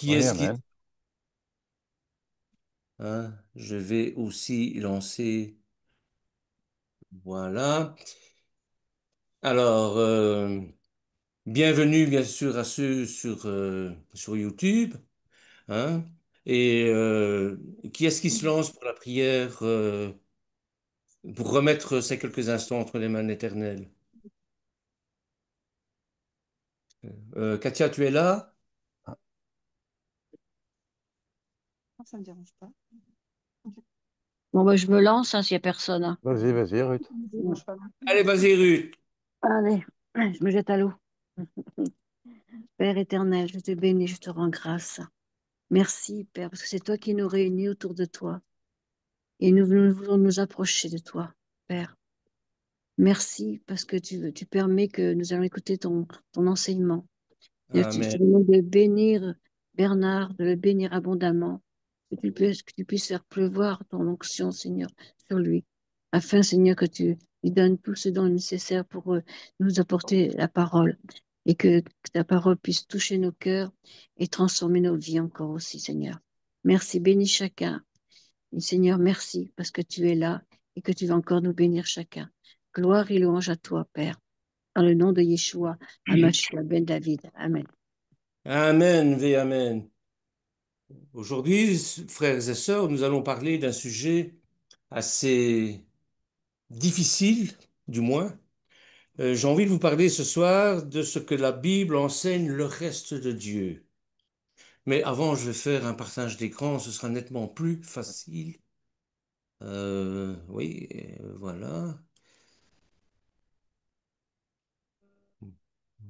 Qui Oui, est-ce qui... amen. Hein, je vais aussi lancer... Voilà. Alors, bienvenue bien sûr à ceux sur YouTube. Hein. Et qui est-ce qui se lance pour la prière, pour remettre ces quelques instants entre les mains de l'Éternel? Katia, tu es là? Ça me dérange pas. Bon, bah, je me lance hein, s'il n'y a personne, hein. Vas-y, vas-y, Ruth. Ça me dérange pas. Allez, vas-y, Ruth. Allez, je me jette à l'eau. Père éternel, je te bénis, je te rends grâce. Merci, Père, parce que c'est toi qui nous réunis autour de toi. Et nous voulons nous approcher de toi, Père. Merci parce que tu permets que nous allons écouter ton enseignement. Et je te Amen. demande de bénir Bernard, de le bénir abondamment, que tu puisses faire pleuvoir ton onction, Seigneur, sur lui, afin, Seigneur, que tu lui donnes tout ce dont nécessaire pour nous apporter la parole et que ta parole puisse toucher nos cœurs et transformer nos vies encore aussi, Seigneur. Merci, bénis chacun. Et Seigneur, merci parce que tu es là et que tu vas encore nous bénir chacun. Gloire et louange à toi, Père, dans le nom de Yeshua, Hamashiach ben David. Amen. Amen, ve Amen. Aujourd'hui, frères et sœurs, nous allons parler d'un sujet assez difficile, du moins. J'ai envie de vous parler ce soir de ce que la Bible enseigne le reste de Dieu. Mais avant, je vais faire un partage d'écran, ce sera nettement plus facile. Oui, voilà.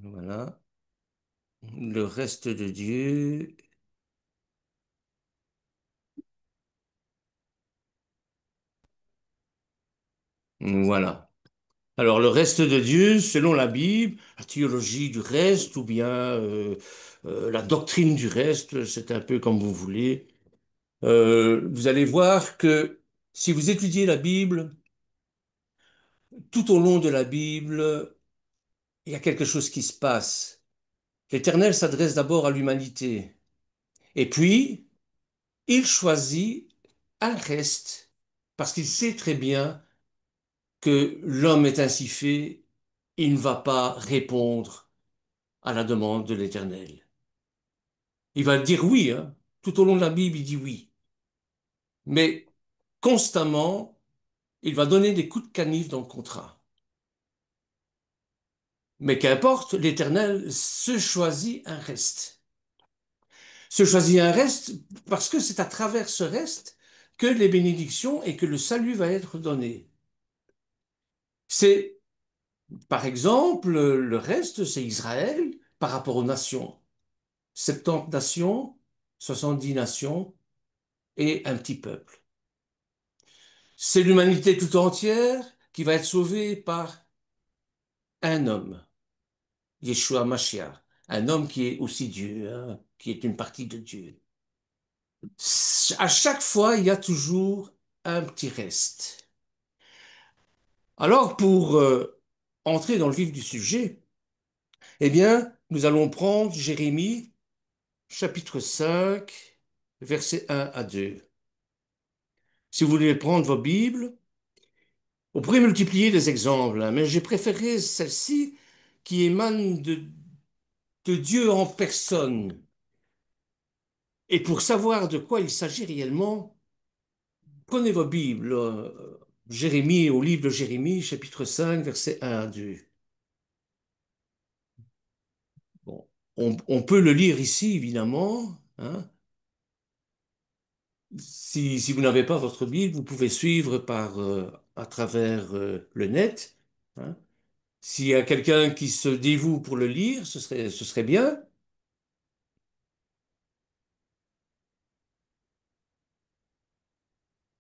Voilà. Le reste de Dieu. Voilà. Alors, le reste de Dieu, selon la Bible, la théologie du reste ou bien la doctrine du reste, c'est un peu comme vous voulez. Vous allez voir que si vous étudiez la Bible, tout au long de la Bible, il y a quelque chose qui se passe. L'Éternel s'adresse d'abord à l'humanité. Et puis, il choisit un reste parce qu'il sait très bien que l'homme est ainsi fait, il ne va pas répondre à la demande de l'Éternel. Il va dire oui, hein. Tout au long de la Bible, il dit oui. Mais constamment, il va donner des coups de canif dans le contrat. Mais qu'importe, l'Éternel se choisit un reste. Se choisit un reste parce que c'est à travers ce reste que les bénédictions et que le salut va être donné. C'est, par exemple, le reste, c'est Israël par rapport aux nations. 70 nations, 70 nations et un petit peuple. C'est l'humanité tout entière qui va être sauvée par un homme, Yeshua Mashiach, un homme qui est aussi Dieu, hein, qui est une partie de Dieu. À chaque fois, il y a toujours un petit reste. Alors, pour entrer dans le vif du sujet, eh bien, nous allons prendre Jérémie, chapitre 5, versets 1 à 2. Si vous voulez prendre vos Bibles, on pourrait multiplier les exemples, hein, mais j'ai préféré celle-ci qui émane de Dieu en personne. Et pour savoir de quoi il s'agit réellement, prenez vos Bibles, Jérémie, au livre de Jérémie, chapitre 5, versets 1 à 2. Bon, on peut le lire ici, évidemment, hein. Si vous n'avez pas votre Bible, vous pouvez suivre à travers le net, hein. S'il y a quelqu'un qui se dévoue pour le lire, ce serait bien.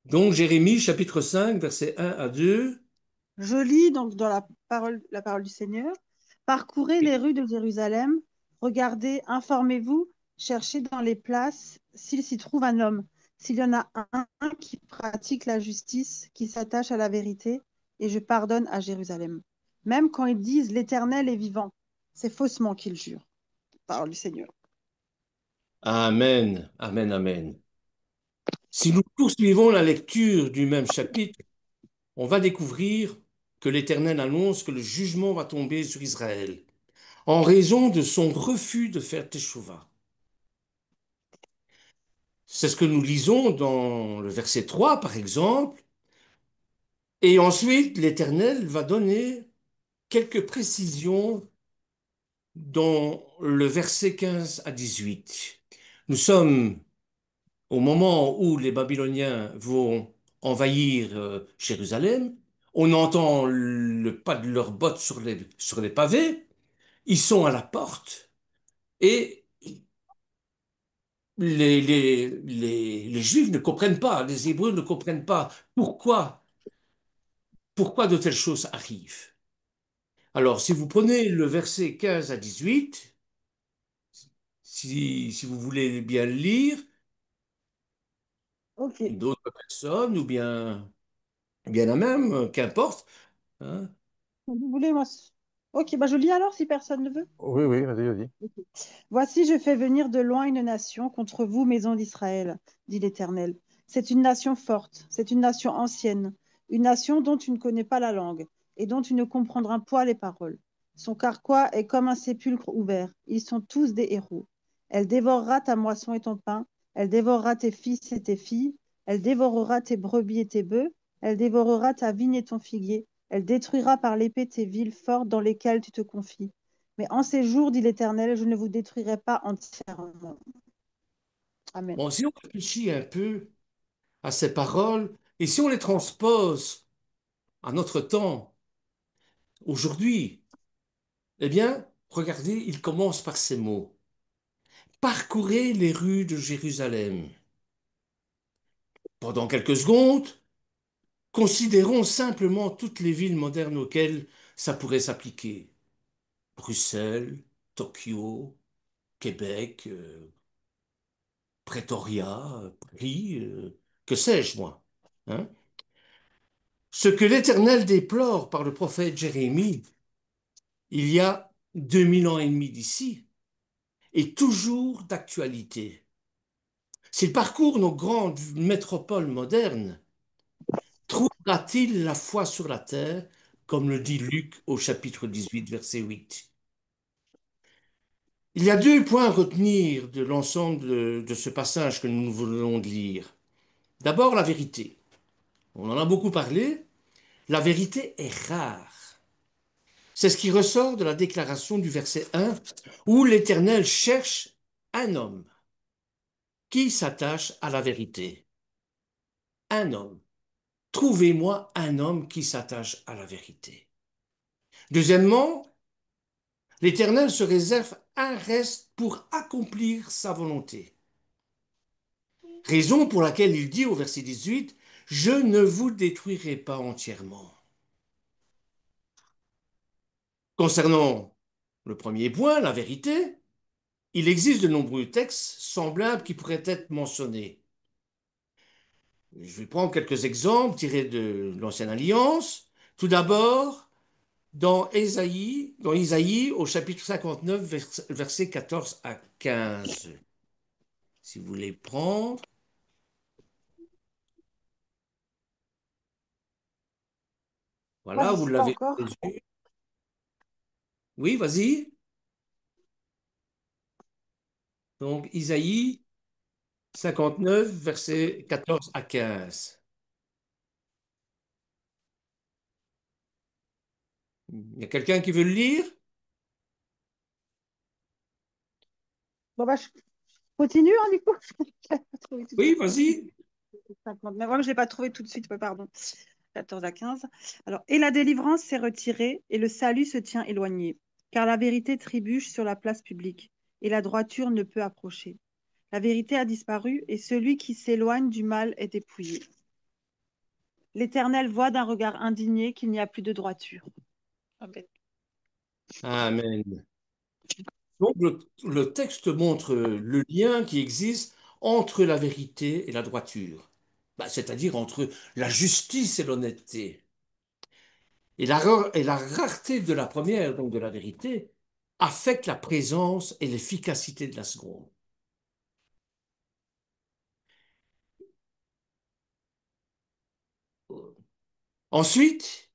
Donc, Jérémie, chapitre 5, versets 1 à 2. Je lis donc dans la parole du Seigneur. Parcourez les rues de Jérusalem, regardez, informez-vous, cherchez dans les places s'il s'y trouve un homme, s'il y en a un qui pratique la justice, qui s'attache à la vérité, et je pardonne à Jérusalem. Même quand ils disent l'Éternel est vivant, c'est faussement qu'ils jurent. Parole du Seigneur. Amen, amen, amen. Si nous poursuivons la lecture du même chapitre, on va découvrir que l'Éternel annonce que le jugement va tomber sur Israël en raison de son refus de faire teshuva. C'est ce que nous lisons dans le verset 3, par exemple. Et ensuite, l'Éternel va donner quelques précisions dans le verset 15 à 18. Nous sommes au moment où les Babyloniens vont envahir Jérusalem. On entend le pas de leurs bottes sur les pavés. Ils sont à la porte et les Juifs ne comprennent pas, les Hébreux ne comprennent pas pourquoi de telles choses arrivent. Alors, si vous prenez le verset 15 à 18, si vous voulez bien le lire, Ok. d'autres personnes, ou bien la même, qu'importe, hein. Vous voulez, moi. Ok, bah je lis alors si personne ne veut. Oui, oui, vas-y, vas-y. Voici, je fais venir de loin une nation contre vous, maison d'Israël, dit l'Éternel. C'est une nation forte, c'est une nation ancienne, une nation dont tu ne connais pas la langue et dont tu ne comprendras point les paroles. Son carquois est comme un sépulcre ouvert. Ils sont tous des héros. Elle dévorera ta moisson et ton pain. Elle dévorera tes fils et tes filles. Elle dévorera tes brebis et tes bœufs. Elle dévorera ta vigne et ton figuier. Elle détruira par l'épée tes villes fortes dans lesquelles tu te confies. Mais en ces jours, dit l'Éternel, je ne vous détruirai pas entièrement. Amen. Bon, si on réfléchit un peu à ces paroles et si on les transpose à notre temps, aujourd'hui, eh bien, regardez, il commence par ces mots. Parcourez les rues de Jérusalem. Pendant quelques secondes, considérons simplement toutes les villes modernes auxquelles ça pourrait s'appliquer. Bruxelles, Tokyo, Québec, Pretoria, Paris, que sais-je moi, hein. Ce que l'Éternel déplore par le prophète Jérémie, il y a 2000 ans et demi d'ici, est toujours d'actualité. S'il parcourt nos grandes métropoles modernes, trouvera-t-il la foi sur la terre, comme le dit Luc au chapitre 18, verset 8? Il y a deux points à retenir de l'ensemble de ce passage que nous venons de lire. D'abord, la vérité. On en a beaucoup parlé. La vérité est rare. C'est ce qui ressort de la déclaration du verset 1, où l'Éternel cherche un homme qui s'attache à la vérité. Un homme. Trouvez-moi un homme qui s'attache à la vérité. Deuxièmement, l'Éternel se réserve un reste pour accomplir sa volonté. Raison pour laquelle il dit au verset 18, je ne vous détruirai pas entièrement. Concernant le premier point, la vérité, il existe de nombreux textes semblables qui pourraient être mentionnés. Je vais prendre quelques exemples tirés de l'Ancienne Alliance. Tout d'abord, dans Isaïe, au chapitre 59, versets 14 à 15. Si vous voulez prendre, voilà, Vas-y, vous c'est pas l'avez encore. sous les yeux. Oui, vas-y. Donc, Isaïe 59, versets 14 à 15. Il y a quelqu'un qui veut le lire? Bon, bah, je continue, hein, du coup. Je l'ai pas trouvé tout de Oui, suite. vas-y. 59. Ouais, mais je ne l'ai pas trouvé tout de suite, ouais, pardon. 14 à 15. Alors, et la délivrance s'est retirée, et le salut se tient éloigné, car la vérité trébuche sur la place publique, et la droiture ne peut approcher. La vérité a disparu, et celui qui s'éloigne du mal est dépouillé. L'Éternel voit d'un regard indigné qu'il n'y a plus de droiture. Amen. Amen. Donc, le texte montre le lien qui existe entre la vérité et la droiture, bah, c'est-à-dire entre la justice et l'honnêteté. Et la rareté de la première, donc de la vérité, affecte la présence et l'efficacité de la seconde. Ensuite,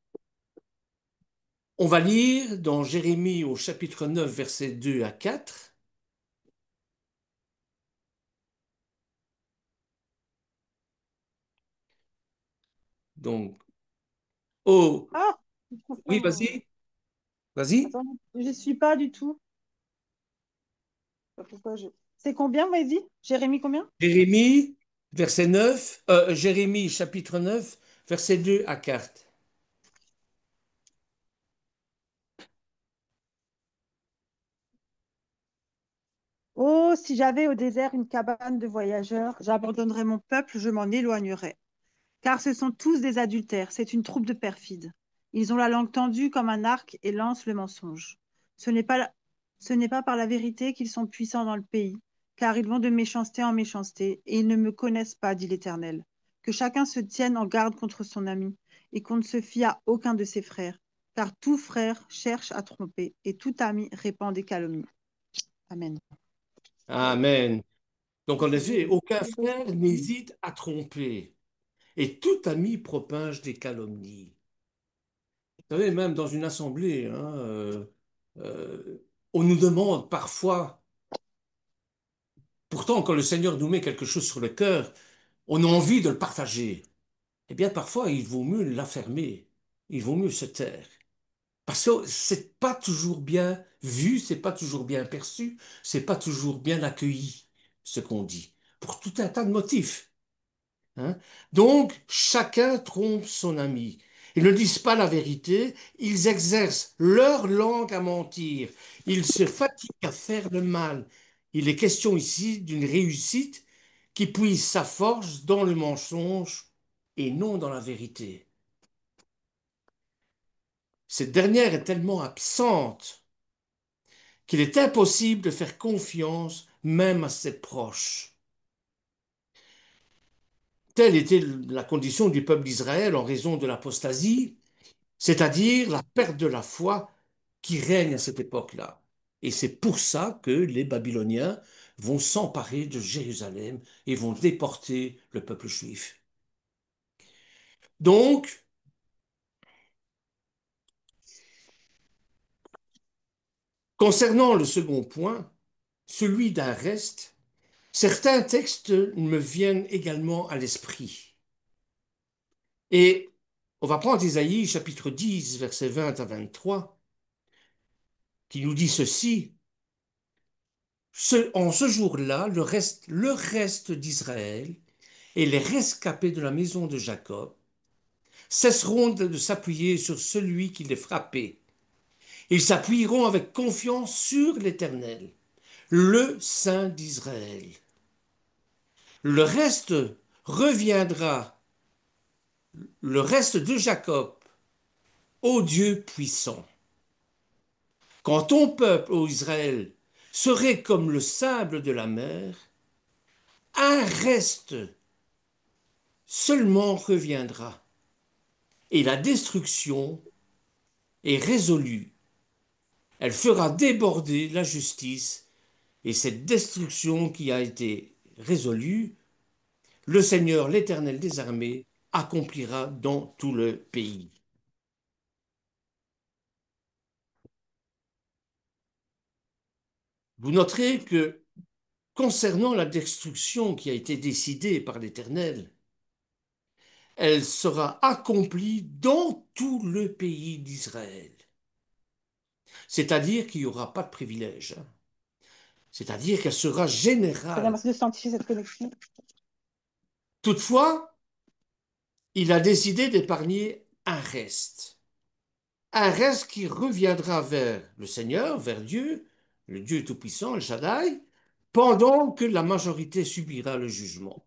on va lire dans Jérémie au chapitre 9, versets 2 à 4. Donc, oh, Ah, je trouve pas oui, mon... vas-y, vas-y. Attends, je suis pas du tout. Je sais pas pourquoi je... C'est combien, vas-y? Jérémie, combien? Jérémie, verset 9, Jérémie, chapitre 9, versets 2 à 4. Oh, si j'avais au désert une cabane de voyageurs, j'abandonnerais mon peuple, je m'en éloignerais. Car ce sont tous des adultères, c'est une troupe de perfides. Ils ont la langue tendue comme un arc et lancent le mensonge. Ce n'est pas, ce n'est pas par la vérité qu'ils sont puissants dans le pays, car ils vont de méchanceté en méchanceté, et ils ne me connaissent pas, dit l'Éternel. Que chacun se tienne en garde contre son ami, et qu'on ne se fie à aucun de ses frères, car tout frère cherche à tromper, et tout ami répand des calomnies. Amen. Amen. Donc, en effet, Je- aucun frère n'hésite à tromper, et tout ami propage des calomnies. Vous savez, même dans une assemblée, hein, on nous demande parfois, pourtant, quand le Seigneur nous met quelque chose sur le cœur, on a envie de le partager. Eh bien, parfois, il vaut mieux l'affermer, il vaut mieux se taire. Parce que c'est pas toujours bien vu, c'est pas toujours bien perçu, c'est pas toujours bien accueilli, ce qu'on dit, pour tout un tas de motifs. Hein. Donc, chacun trompe son ami. Ils ne disent pas la vérité, ils exercent leur langue à mentir. Ils se fatiguent à faire le mal. Il est question ici d'une réussite qui puise sa force dans le mensonge et non dans la vérité. Cette dernière est tellement absente qu'il est impossible de faire confiance même à ses proches. Telle était la condition du peuple d'Israël en raison de l'apostasie, c'est-à-dire la perte de la foi qui règne à cette époque-là. Et c'est pour ça que les Babyloniens vont s'emparer de Jérusalem et vont déporter le peuple juif. Donc, concernant le second point, celui d'un reste, certains textes me viennent également à l'esprit. Et on va prendre Isaïe chapitre 10, versets 20 à 23, qui nous dit ceci. En ce jour-là, le reste d'Israël et les rescapés de la maison de Jacob cesseront de s'appuyer sur celui qui les frappait. Ils s'appuieront avec confiance sur l'Éternel, le Saint d'Israël. Le reste reviendra, le reste de Jacob, ô Dieu puissant. Quand ton peuple, ô Israël, serait comme le sable de la mer, un reste seulement reviendra, et la destruction est résolue. Elle fera déborder la justice, et cette destruction qui a été résolue, le Seigneur, l'Éternel des armées, accomplira dans tout le pays. Vous noterez que concernant la destruction qui a été décidée par l'Éternel, elle sera accomplie dans tout le pays d'Israël. C'est-à-dire qu'il n'y aura pas de privilège. Hein. C'est-à-dire qu'elle sera Très bien, générale. merci de sanctifier cette connexion. Toutefois, il a décidé d'épargner un reste. Un reste qui reviendra vers le Seigneur, vers Dieu, le Dieu Tout-Puissant, le Shaddai, pendant que la majorité subira le jugement.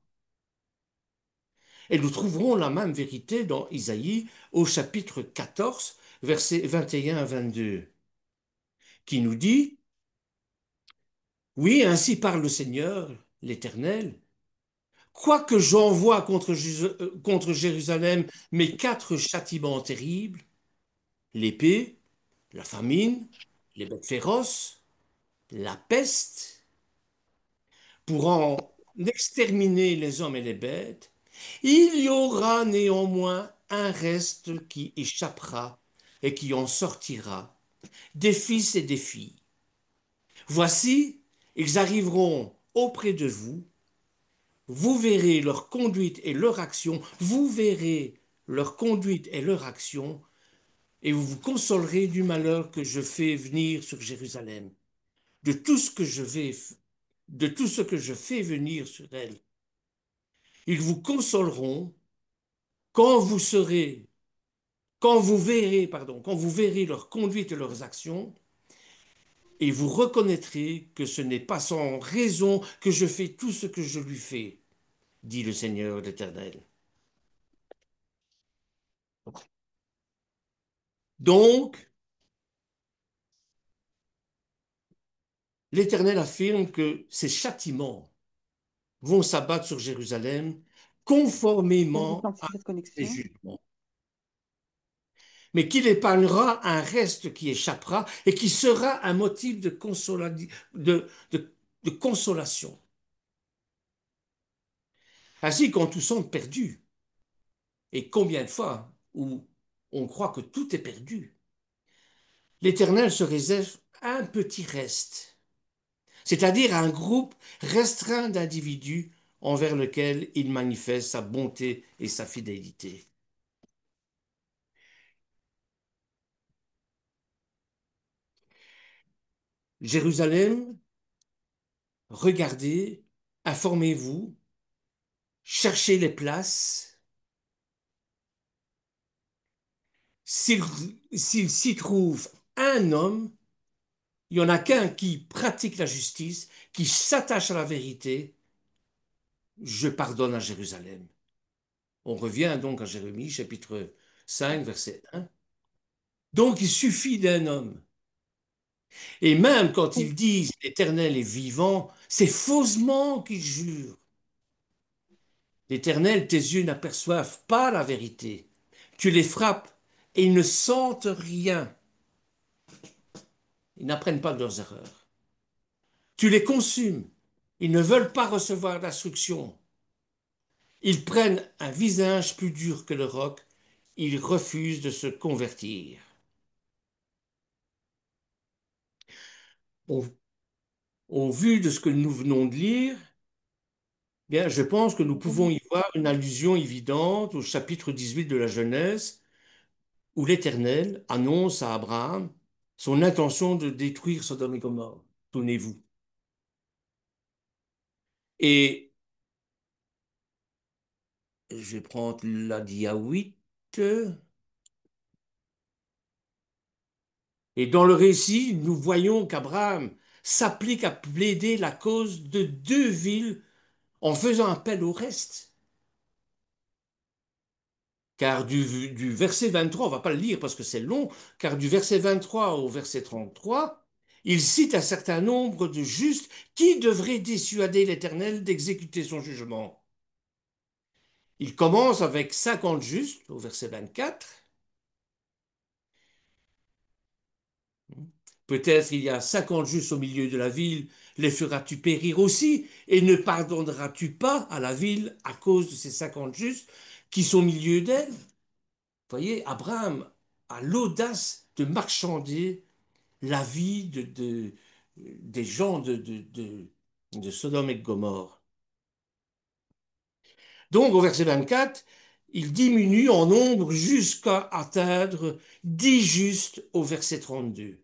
Et nous trouverons la même vérité dans Isaïe au chapitre 14, versets 21 à 22, qui nous dit, oui, ainsi parle le Seigneur, l'Éternel, quoique j'envoie contre Jérusalem mes 4 châtiments terribles, l'épée, la famine, les bêtes féroces, la peste, pour en exterminer les hommes et les bêtes, il y aura néanmoins un reste qui échappera et qui en sortira, des fils et des filles. Voici, ils arriveront auprès de vous, vous verrez leur conduite et leur action, vous verrez leur conduite et leur action, et vous vous consolerez du malheur que je fais venir sur Jérusalem, de tout ce que je vais, de tout ce que je fais venir sur elle. Ils vous consoleront quand vous serez, quand vous verrez leur conduite et leurs actions, et vous reconnaîtrez que ce n'est pas sans raison que je fais tout ce que je lui fais, dit le Seigneur l'Éternel. Donc, l'Éternel affirme que ces châtiments vont s'abattre sur Jérusalem Vas-y, conformément à quantifie cette ses connexion. jugements, mais qu'il épargnera un reste qui échappera et qui sera un motif de, de- de consolation. Ainsi, quand tout semble perdu, et combien de fois où on croit que tout est perdu, l'Éternel se réserve un petit reste, c'est-à-dire un groupe restreint d'individus envers lequel il manifeste sa bonté et sa fidélité. Jérusalem, regardez, informez-vous, cherchez les places. S'il s'y trouve un homme, il n'y en a qu'un qui pratique la justice, qui s'attache à la vérité, je pardonne à Jérusalem. On revient donc à Jérémie, chapitre 5, verset 1. Donc il suffit d'un homme. Et même quand Oui. ils disent l'Éternel est vivant, c'est faussement qu'ils jurent. L'Éternel, tes yeux n'aperçoivent pas la vérité. Tu les frappes et ils ne sentent rien. Ils n'apprennent pas de leurs erreurs. Tu les consumes. Ils ne veulent pas recevoir d'instruction. Ils prennent un visage plus dur que le roc. Ils refusent de se convertir. Au, au vu de ce que nous venons de lire, bien, je pense que nous pouvons Mhm. y voir une allusion évidente au chapitre 18 de la Genèse, où l'Éternel annonce à Abraham son intention de détruire Sodome et Gomorrhe. Souvenez-vous. Et je vais prendre la dia 8. Et dans le récit, nous voyons qu'Abraham s'applique à plaider la cause de deux villes en faisant appel au reste. Car du verset 23, on ne va pas le lire parce que c'est long, car du verset 23 au verset 33, il cite un certain nombre de justes qui devraient dissuader l'Éternel d'exécuter son jugement. Il commence avec 50 justes au verset 24. Peut-être il y a 50 justes au milieu de la ville, les feras-tu périr aussi, et ne pardonneras-tu pas à la ville à cause de ces 50 justes qui sont au milieu d'elle? Vous voyez, Abraham a l'audace de marchander la vie des gens de Sodome et de Gomorrhe. Donc, au verset 24, il diminue en nombre jusqu'à atteindre 10 justes au verset 32.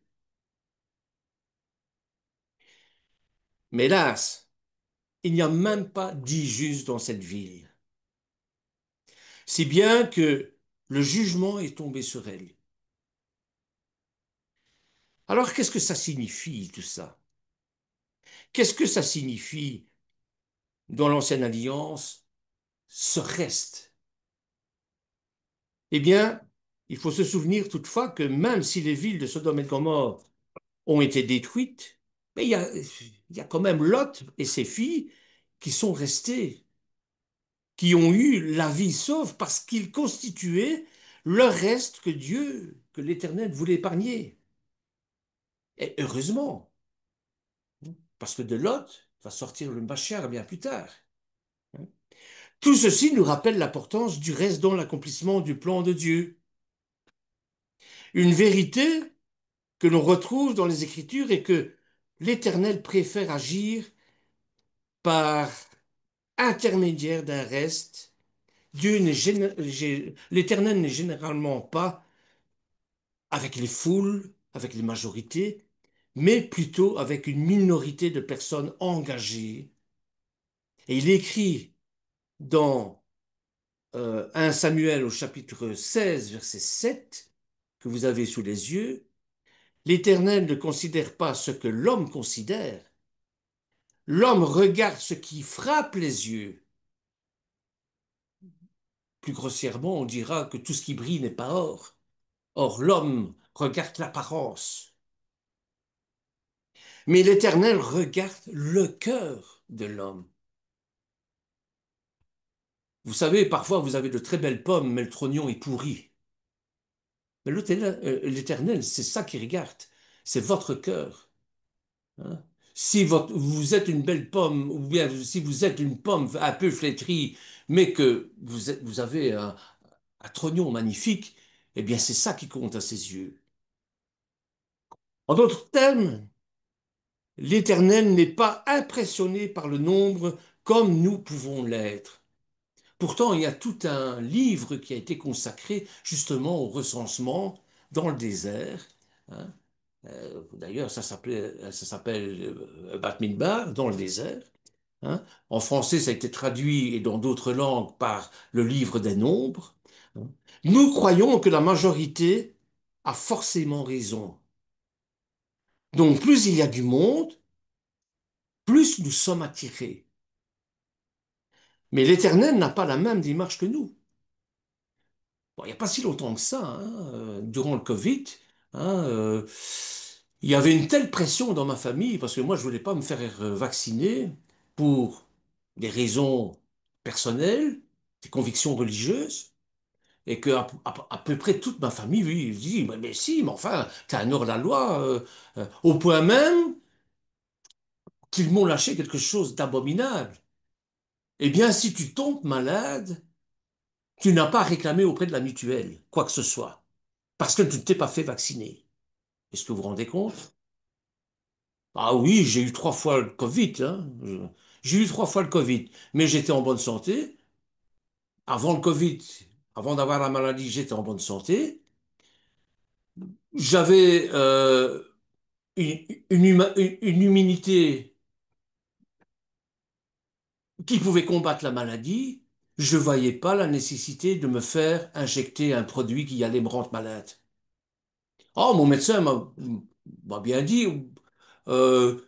Mais hélas, il n'y a même pas 10 justes dans cette ville. Si bien que le jugement est tombé sur elle. Alors, qu'est-ce que ça signifie tout ça? Qu'est-ce que ça signifie dans l'ancienne alliance, ce reste? Eh bien, il faut se souvenir toutefois que même si les villes de Sodome et de Gomorrhe ont été détruites, mais il y a quand même Lot et ses filles qui sont restés, qui ont eu la vie sauve parce qu'ils constituaient le reste que Dieu, que l'Éternel voulait épargner. Et heureusement, parce que de Lot va sortir le Machar bien plus tard. Tout ceci nous rappelle l'importance du reste dans l'accomplissement du plan de Dieu. Une vérité que l'on retrouve dans les Écritures est que l'Éternel préfère agir par intermédiaire d'un reste. L'Éternel n'est généralement pas avec les foules, avec les majorités, mais plutôt avec une minorité de personnes engagées. Et il écrit dans 1 Samuel au chapitre 16, verset 7, que vous avez sous les yeux, l'Éternel ne considère pas ce que l'homme considère. L'homme regarde ce qui frappe les yeux. Plus grossièrement, on dira que tout ce qui brille n'est pas or. Or, l'homme regarde l'apparence. Mais l'Éternel regarde le cœur de l'homme. Vous savez, parfois vous avez de très belles pommes, mais le trognon est pourri. Mais l'Éternel, c'est ça qu'il regarde. C'est votre cœur. Hein. Si vous êtes une belle pomme, ou bien si vous êtes une pomme un peu flétrie, mais que vous avez un trognon magnifique, eh bien c'est ça qui compte à ses yeux. En d'autres termes, l'Éternel n'est pas impressionné par le nombre comme nous pouvons l'être. Pourtant, il y a tout un livre qui a été consacré justement au recensement dans le désert. Hein. D'ailleurs, ça s'appelle Bat Midbar, dans le désert. Hein. En français, ça a été traduit et dans d'autres langues par le livre des nombres. Hein. Nous croyons que la majorité a forcément raison. Donc, plus il y a du monde, plus nous sommes attirés. Mais l'Éternel n'a pas la même démarche que nous. Bon, il n'y a pas si longtemps que ça, hein, durant le Covid, hein, il y avait une telle pression dans ma famille, parce que moi, je ne voulais pas me faire vacciner pour des raisons personnelles, des convictions religieuses, et que à peu près toute ma famille, oui, dit, mais si, mais enfin, t'es un hors-la-loi, au point même qu'ils m'ont lâché quelque chose d'abominable. Eh bien, si tu tombes malade, tu n'as pas à réclamer auprès de la mutuelle, quoi que ce soit, parce que tu ne t'es pas fait vacciner. Est-ce que vous vous rendez compte? Ah oui, j'ai eu 3 fois le Covid, hein. J'ai eu 3 fois le Covid, mais j'étais en bonne santé. Avant le Covid, avant d'avoir la maladie, j'étais en bonne santé. J'avais une immunité qui pouvait combattre la maladie. Je ne voyais pas la nécessité de me faire injecter un produit qui allait me rendre malade. Oh, mon médecin m'a bien dit,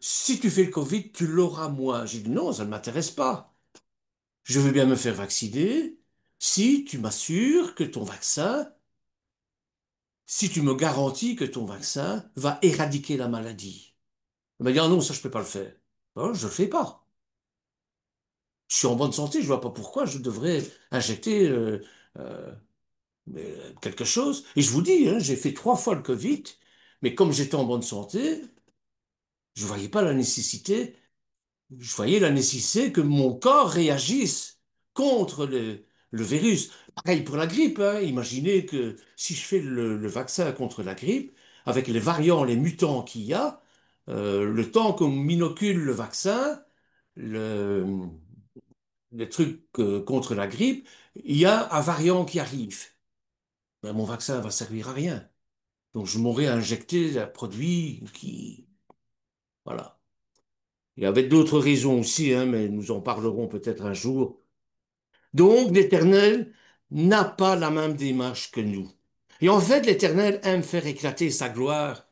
si tu fais le Covid, tu l'auras moins. J'ai dit non, ça ne m'intéresse pas. Je veux bien me faire vacciner si tu m'assures que ton vaccin, si tu me garantis que ton vaccin va éradiquer la maladie. Il m'a dit, ah non, ça je peux pas le faire. Ben, je le fais pas. Je suis en bonne santé, je vois pas pourquoi je devrais injecter euh, quelque chose. Et je vous dis, hein, j'ai fait 3 fois le Covid, mais comme j'étais en bonne santé, je voyais pas la nécessité. Je voyais la nécessité que mon corps réagisse contre le virus. Pareil pour la grippe, hein. Imaginez que si je fais le vaccin contre la grippe, avec les variants, les mutants qu'il y a, le temps qu'on m'inocule le vaccin, le, le truc contre la grippe, il y a un variant qui arrive. Ben, mon vaccin va servir à rien. Donc je m'aurais injecté un produit qui... Voilà. Il y avait d'autres raisons aussi, hein, mais nous en parlerons peut-être un jour. Donc, l'Éternel n'a pas la même démarche que nous. Et en fait, l'Éternel aime faire éclater sa gloire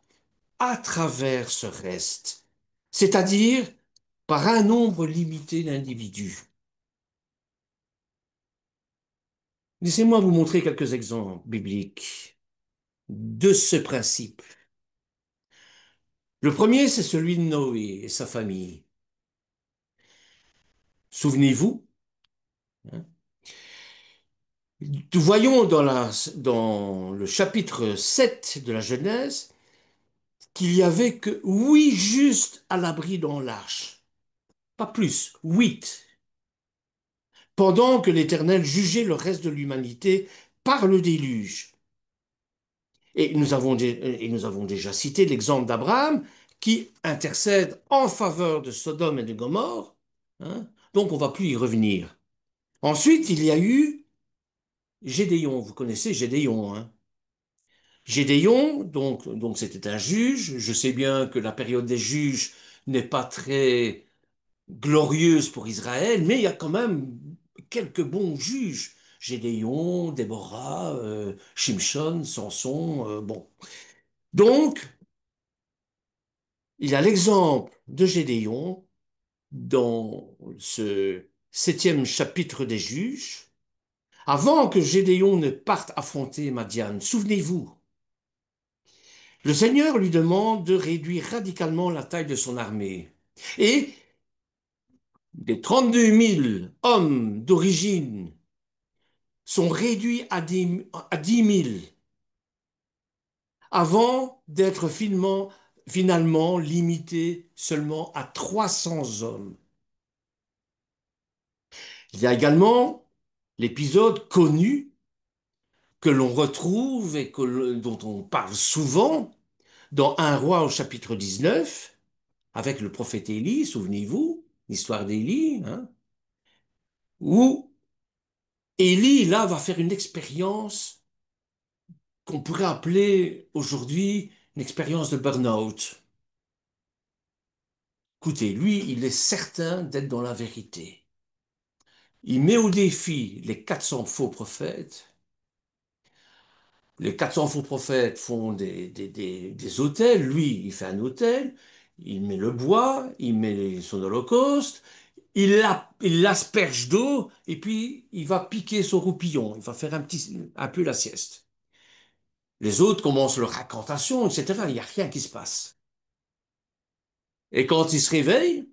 à travers ce reste, c'est-à-dire par un nombre limité d'individus. Laissez-moi vous montrer quelques exemples bibliques de ce principe. Le premier, c'est celui de Noé et sa famille. Souvenez-vous, hein, nous voyons dans le chapitre 7 de la Genèse qu'il y avait que 8 justes à l'abri dans l'arche. Pas plus, 8. pendant que l'Éternel jugeait le reste de l'humanité par le déluge. Et nous avons déjà cité l'exemple d'Abraham qui intercède en faveur de Sodome et de Gomorrhe, hein. Donc on ne va plus y revenir. Ensuite, il y a eu Gédéon. Vous connaissez Gédéon, hein? Gédéon, donc c'était un juge. Je sais bien que la période des juges n'est pas très glorieuse pour Israël, mais il y a quand même quelques bons juges. Gédéon, Déborah, Shimshon, Samson, bon. Donc, il y a l'exemple de Gédéon dans ce septième chapitre des juges. Avant que Gédéon ne parte affronter Madian, souvenez-vous, le Seigneur lui demande de réduire radicalement la taille de son armée. Et des 32 000 hommes d'origine sont réduits à 10 000 avant d'être finalement limités seulement à 300 hommes. Il y a également l'épisode connu que l'on retrouve et dont on parle souvent dans un roi au chapitre 19, avec le prophète Élie, souvenez-vous, l'histoire d'Élie, hein, où Élie, là, va faire une expérience qu'on pourrait appeler aujourd'hui une expérience de burn-out. Écoutez, lui, il est certain d'être dans la vérité. Il met au défi les 400 faux prophètes. Les 400 faux prophètes font des autels. Lui, il fait un autel. Il met le bois, il met son holocauste, il l'asperge d'eau et puis il va piquer son roupillon. Il va faire un peu la sieste. Les autres commencent leur incantation, etc. Il n'y a rien qui se passe. Et quand il se réveille,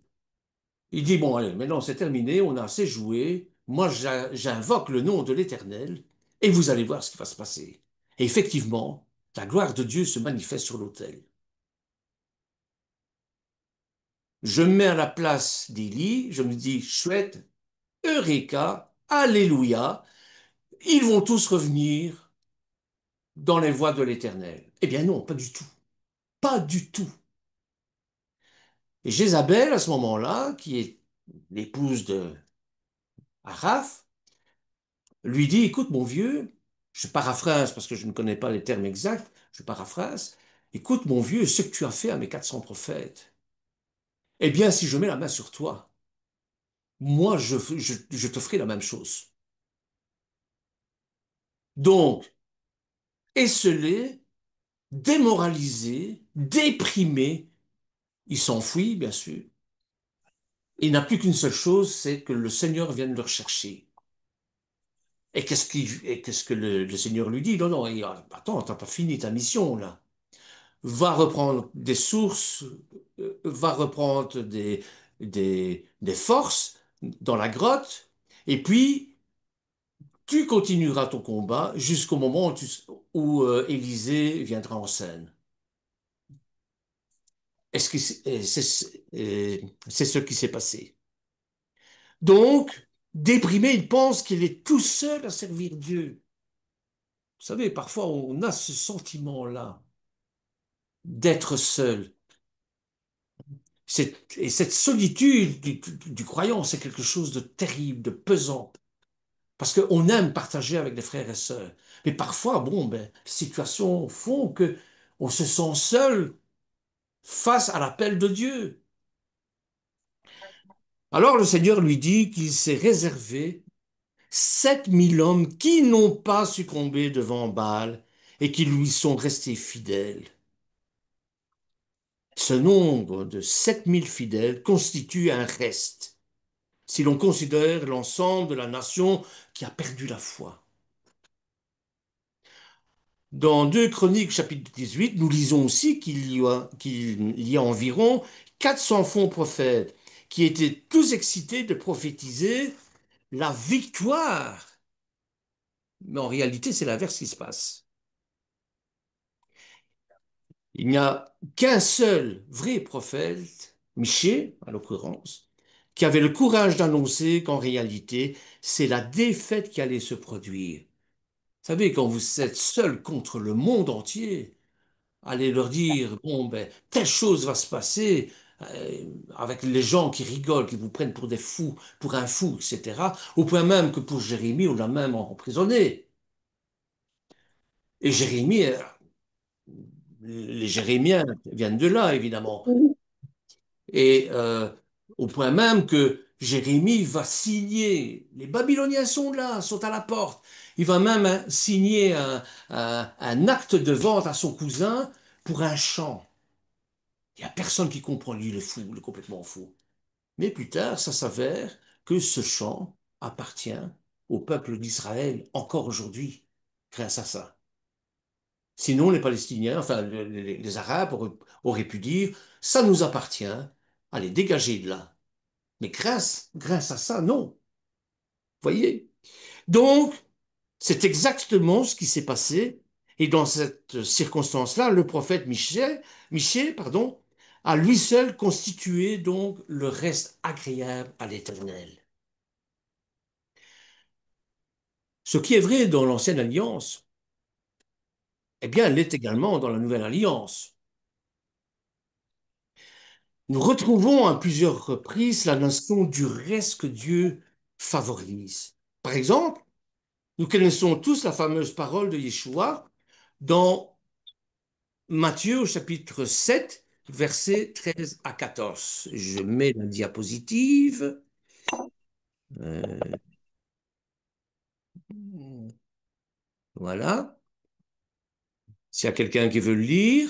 il dit, bon, allez, maintenant c'est terminé, on a assez joué. Moi, j'invoque le nom de l'Éternel et vous allez voir ce qui va se passer. Et effectivement, la gloire de Dieu se manifeste sur l'autel. Je me mets à la place d'Élie, je me dis, chouette, Eureka, Alléluia, ils vont tous revenir dans les voies de l'Éternel. Eh bien non, pas du tout. Pas du tout. Et Jézabel, à ce moment-là, qui est l'épouse de Araph, lui dit, écoute mon vieux, je paraphrase parce que je ne connais pas les termes exacts, je paraphrase, écoute mon vieux, ce que tu as fait à mes 400 prophètes, eh bien si je mets la main sur toi, moi je te ferai la même chose. Donc, esselé, démoralisé, déprimé, il s'enfuit bien sûr. Il n'a plus qu'une seule chose, c'est que le Seigneur vienne le rechercher. Et qu'est-ce que le Seigneur lui dit? Non, non, attends, t'as pas fini ta mission là. Va reprendre des sources, va reprendre des forces dans la grotte, et puis tu continueras ton combat jusqu'au moment où Élisée viendra en scène. Est-ce que c'est ce qui s'est passé? Donc, déprimé, il pense qu'il est tout seul à servir Dieu. Vous savez, parfois on a ce sentiment-là d'être seul. Et cette solitude du croyant, c'est quelque chose de terrible, de pesant. Parce qu'on aime partager avec des frères et sœurs. Mais parfois, bon, ben, les situations font que on se sent seul face à l'appel de Dieu. Alors le Seigneur lui dit qu'il s'est réservé 7 000 hommes qui n'ont pas succombé devant Baal et qui lui sont restés fidèles. Ce nombre de 7 000 fidèles constitue un reste, si l'on considère l'ensemble de la nation qui a perdu la foi. Dans 2 Chroniques chapitre 18, nous lisons aussi qu'il y a environ 400 faux prophètes qui étaient tous excités de prophétiser la victoire. Mais en réalité, c'est l'inverse qui se passe. Il n'y a qu'un seul vrai prophète, Michée, à l'occurrence, qui avait le courage d'annoncer qu'en réalité, c'est la défaite qui allait se produire. Vous savez, quand vous êtes seul contre le monde entier, allez leur dire, bon, ben, telle chose va se passer, avec les gens qui rigolent, qui vous prennent pour des fous, pour un fou, etc. Au point même que pour Jérémie, on l'a même emprisonné. Et Jérémie, les Jérémiens viennent de là, évidemment. Et au point même que Jérémie va signer, les Babyloniens sont là, sont à la porte. Il va même signer un acte de vente à son cousin pour un champ. Il n'y a personne qui comprend, lui, le fou, le complètement fou. Mais plus tard, ça s'avère que ce champ appartient au peuple d'Israël encore aujourd'hui, grâce à ça. Sinon, les Palestiniens, enfin les Arabes auraient pu dire, ça nous appartient, allez, dégagez de là. Mais grâce à ça, non. Voyez? Donc, c'est exactement ce qui s'est passé. Et dans cette circonstance-là, le prophète Michée, pardon, a lui seul constitué donc le reste agréable à l'Éternel. Ce qui est vrai dans l'Ancienne Alliance, eh bien, l'est également dans la Nouvelle Alliance. Nous retrouvons à plusieurs reprises la notion du reste que Dieu favorise. Par exemple, nous connaissons tous la fameuse parole de Yeshua dans Matthieu au chapitre 7, versets 13 à 14. Je mets la diapositive. Euh, voilà. S'il y a quelqu'un qui veut le lire.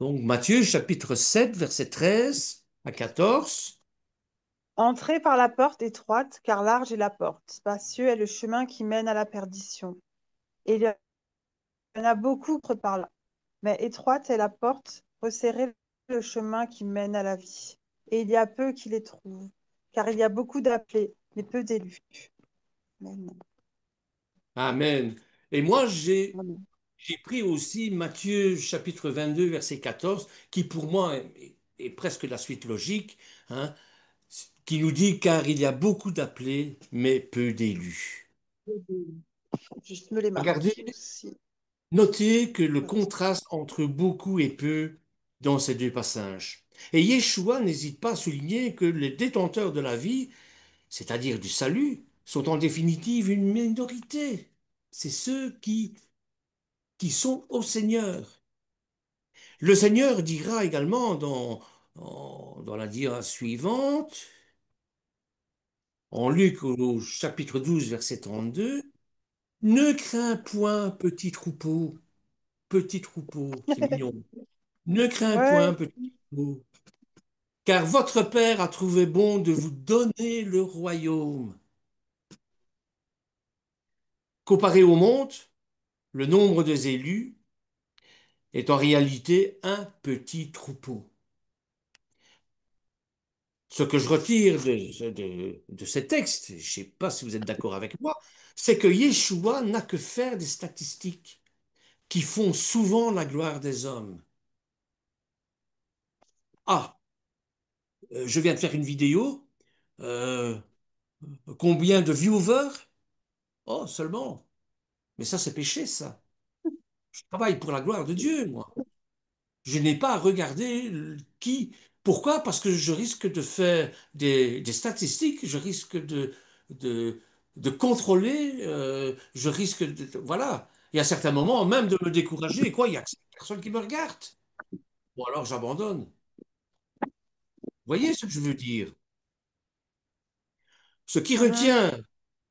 Donc Matthieu chapitre 7, versets 13 à 14. Entrez par la porte étroite, car large est la porte, spacieux est le chemin qui mène à la perdition. Et il y en a beaucoup qui entrent par là. Mais étroite est la porte, resserré le chemin qui mène à la vie. Et il y a peu qui les trouvent, car il y a beaucoup d'appelés, mais peu d'élus. Amen. Amen. Et moi, Amen. j'ai pris aussi Matthieu chapitre 22, verset 14, qui pour moi est presque la suite logique, hein, qui nous dit, car il y a beaucoup d'appelés, mais peu d'élus. Juste me les Regardez, marquer aussi. notez que le contraste entre beaucoup et peu dans ces deux passages. Et Yeshua n'hésite pas à souligner que les détenteurs de la vie, c'est-à-dire du salut, sont en définitive une minorité. C'est ceux qui sont au Seigneur. Le Seigneur dira également dans la dia suivante, en Luc au chapitre 12, verset 32, ne crains point, petit troupeau, c'est mignon. Ne crains point, Ouais, petit troupeau, car votre Père a trouvé bon de vous donner le royaume. Comparé au monde, le nombre des élus est en réalité un petit troupeau. Ce que je retire de ces textes, je ne sais pas si vous êtes d'accord avec moi, c'est que Yeshua n'a que faire des statistiques qui font souvent la gloire des hommes. Ah, je viens de faire une vidéo. euh, Combien de viewers? Oh, seulement. Mais ça, c'est péché, ça. Je travaille pour la gloire de Dieu, moi. Je n'ai pas à regarder qui. Pourquoi? Parce que je risque de faire des statistiques, je risque de, de contrôler, je risque de. Voilà. Il y a certains moments même de me décourager. Et quoi? Il y a personne qui me regarde. Bon, alors j'abandonne. Vous voyez ce que je veux dire? Ce qui mhm. retient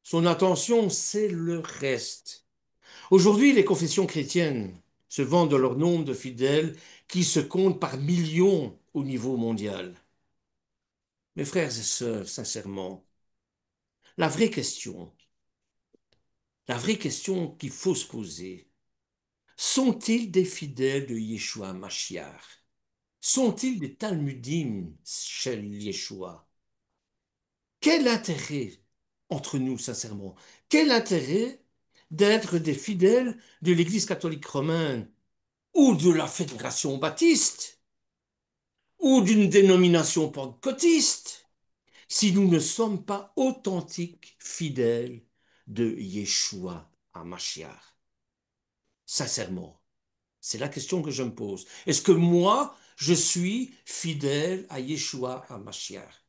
son attention, c'est le reste. Aujourd'hui, les confessions chrétiennes se vantent de leur nombre de fidèles qui se comptent par millions au niveau mondial. Mes frères et sœurs, sincèrement, la vraie question, la vraie question qu'il faut se poser, sont-ils des fidèles de Yeshua Mashiach? Sont-ils des Talmudim chez Yeshua? Quel intérêt entre nous, sincèrement? Quel intérêt d'être des fidèles de l'Église catholique romaine ou de la Fédération baptiste ou d'une dénomination pentecôtiste si nous ne sommes pas authentiques, fidèles de Yeshua à Mashiach? Sincèrement, c'est la question que je me pose. Est-ce que moi, je suis fidèle à Yeshua à Mashiach?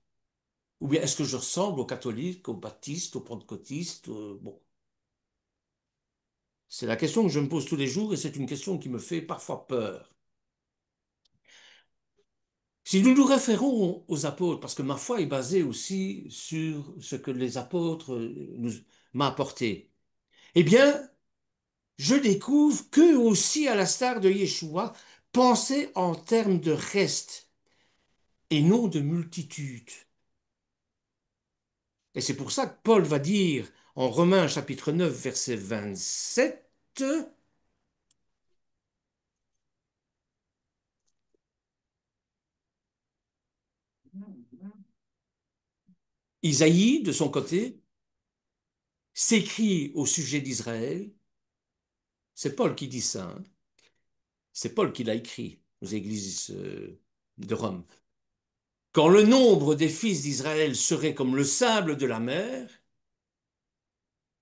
Ou bien est-ce que je ressemble aux catholiques, aux baptistes, aux pentecôtistes? Bon, c'est la question que je me pose tous les jours et c'est une question qui me fait parfois peur. Si nous nous référons aux apôtres, parce que ma foi est basée aussi sur ce que les apôtres m'ont apporté, eh bien, je découvre qu'eux aussi, à l'instar de Yeshua, pensaient en termes de reste et non de multitude. Et c'est pour ça que Paul va dire en Romains chapitre 9, verset 27, Isaïe, de son côté, s'écrit au sujet d'Israël. C'est Paul qui dit ça, hein. C'est Paul qui l'a écrit aux églises de Rome. Quand le nombre des fils d'Israël serait comme le sable de la mer,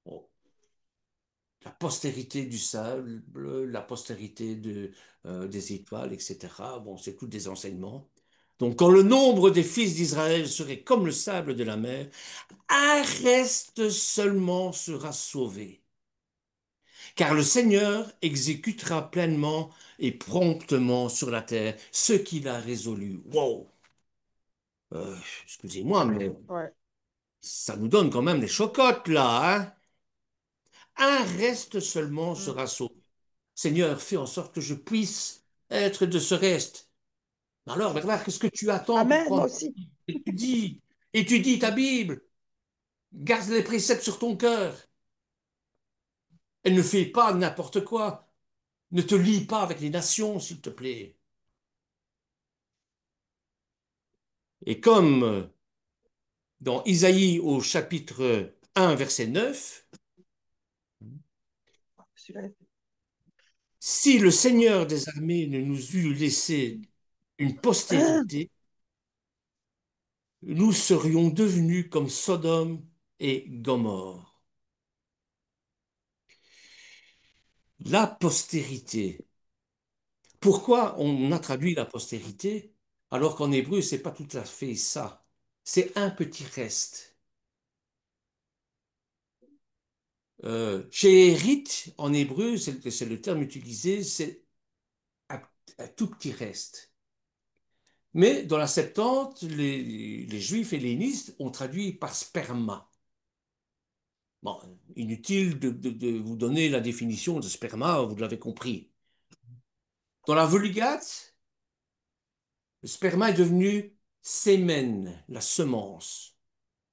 oh, la postérité du sable, la postérité des étoiles, etc. Bon, c'est tous des enseignements. Donc, quand le nombre des fils d'Israël serait comme le sable de la mer, un reste seulement sera sauvé. Car le Seigneur exécutera pleinement et promptement sur la terre ce qu'il a résolu. Wow! Euh, Excusez-moi, mais Ouais. ça nous donne quand même des chocottes là, hein? Un reste seulement Mm. sera sauvé. Seigneur, fais en sorte que je puisse être de ce reste. Alors, Bernard, qu'est-ce que tu attends pour Amen, moi prendre? aussi. Étudie, étudie ta Bible, garde les préceptes sur ton cœur. Et ne fais pas n'importe quoi. Ne te lie pas avec les nations, s'il te plaît. Et comme dans Isaïe au chapitre 1, verset 9, Celui-là, si le Seigneur des armées ne nous eût laissé une postérité, nous serions devenus comme Sodome et Gomorrhe. La postérité. Pourquoi on a traduit la postérité alors qu'en hébreu, c'est pas tout à fait ça. C'est un petit reste. Chez Hérite, en hébreu, c'est le terme utilisé, c'est un, un tout petit reste. Mais dans la Septante, les Juifs hellénistes ont traduit par sperma. Bon, inutile de vous donner la définition de sperma, vous l'avez compris. Dans la Vulgate, le sperma est devenu sémen, la semence.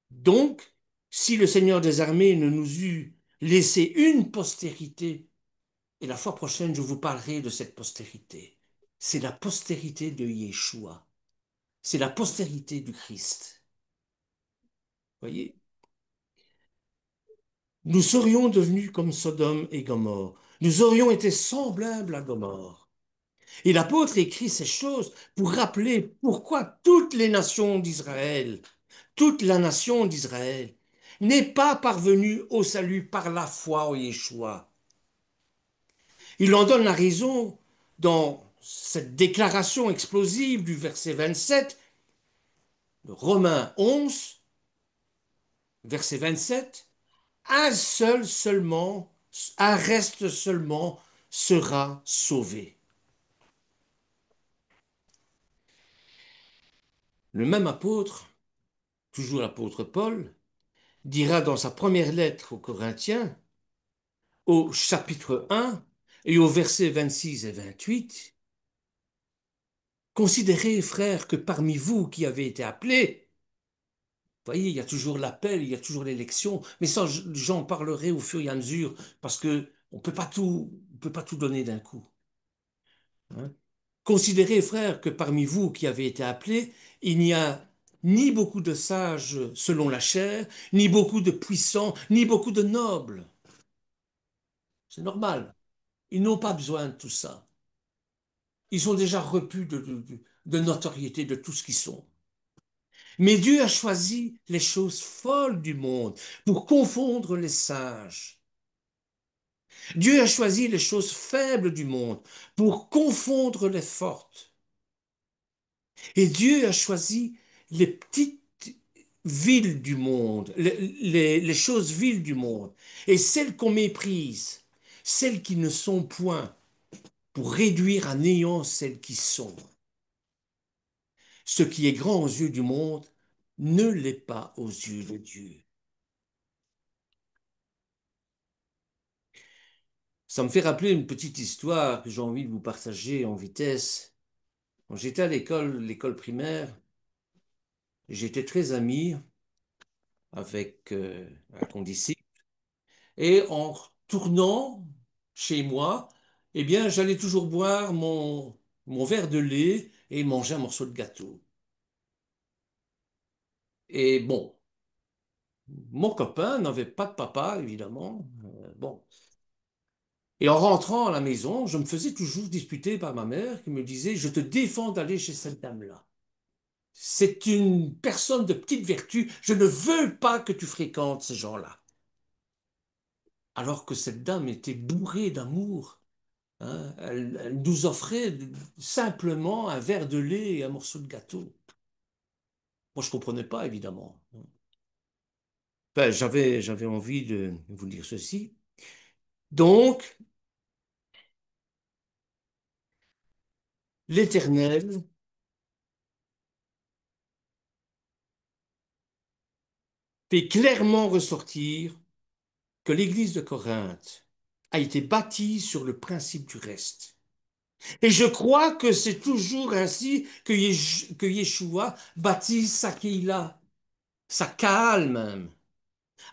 Donc, si le Seigneur des armées ne nous eût laissé une postérité, et la fois prochaine je vous parlerai de cette postérité, c'est la postérité de Yeshua, c'est la postérité du Christ. Voyez, nous serions devenus comme Sodome et Gomorrhe. Nous aurions été semblables à Gomorrhe. Et l'apôtre écrit ces choses pour rappeler pourquoi toutes les nations d'Israël, toute la nation d'Israël, n'est pas parvenue au salut par la foi au Yeshua. Il en donne la raison dans cette déclaration explosive du verset 27 de Romains 11, verset 27. Un seul seulement, un reste seulement sera sauvé. Le même apôtre, toujours l'apôtre Paul, dira dans sa première lettre aux Corinthiens, au chapitre 1 et au verset 26 et 28, considérez, frères, que parmi vous qui avez été appelés, vous voyez, il y a toujours l'appel, il y a toujours l'élection, mais ça, j'en parlerai au fur et à mesure, parce que on peut pas tout donner d'un coup, hein. Considérez, frères, que parmi vous qui avez été appelés, il n'y a ni beaucoup de sages selon la chair, ni beaucoup de puissants, ni beaucoup de nobles. C'est normal. Ils n'ont pas besoin de tout ça. Ils sont déjà repus de notoriété de tout ce qu'ils sont. Mais Dieu a choisi les choses folles du monde pour confondre les sages. Dieu a choisi les choses faibles du monde pour confondre les fortes. Et Dieu a choisi les petites villes du monde, les choses viles du monde, et celles qu'on méprise, celles qui ne sont point, pour réduire à néant celles qui sont. Ce qui est grand aux yeux du monde ne l'est pas aux yeux de Dieu. Ça me fait rappeler une petite histoire que j'ai envie de vous partager en vitesse. Quand j'étais à l'école primaire, j'étais très ami avec un condisciple. Et en retournant chez moi, eh bien, j'allais toujours boire mon verre de lait et manger un morceau de gâteau. Et bon, mon copain n'avait pas de papa, évidemment. Bon. Et en rentrant à la maison, je me faisais toujours disputer par ma mère qui me disait, je te défends d'aller chez cette dame-là. C'est une personne de petite vertu. Je ne veux pas que tu fréquentes ces gens-là. Alors que cette dame était bourrée d'amour. Hein. Elle nous offrait simplement un verre de lait et un morceau de gâteau. Moi, je ne comprenais pas, évidemment. Enfin, j'avais envie de vous dire ceci. Donc, l'Éternel fait clairement ressortir que l'Église de Corinthe a été bâtie sur le principe du reste. Et je crois que c'est toujours ainsi que Yeshua baptise sa Keilah, sa Kahal même,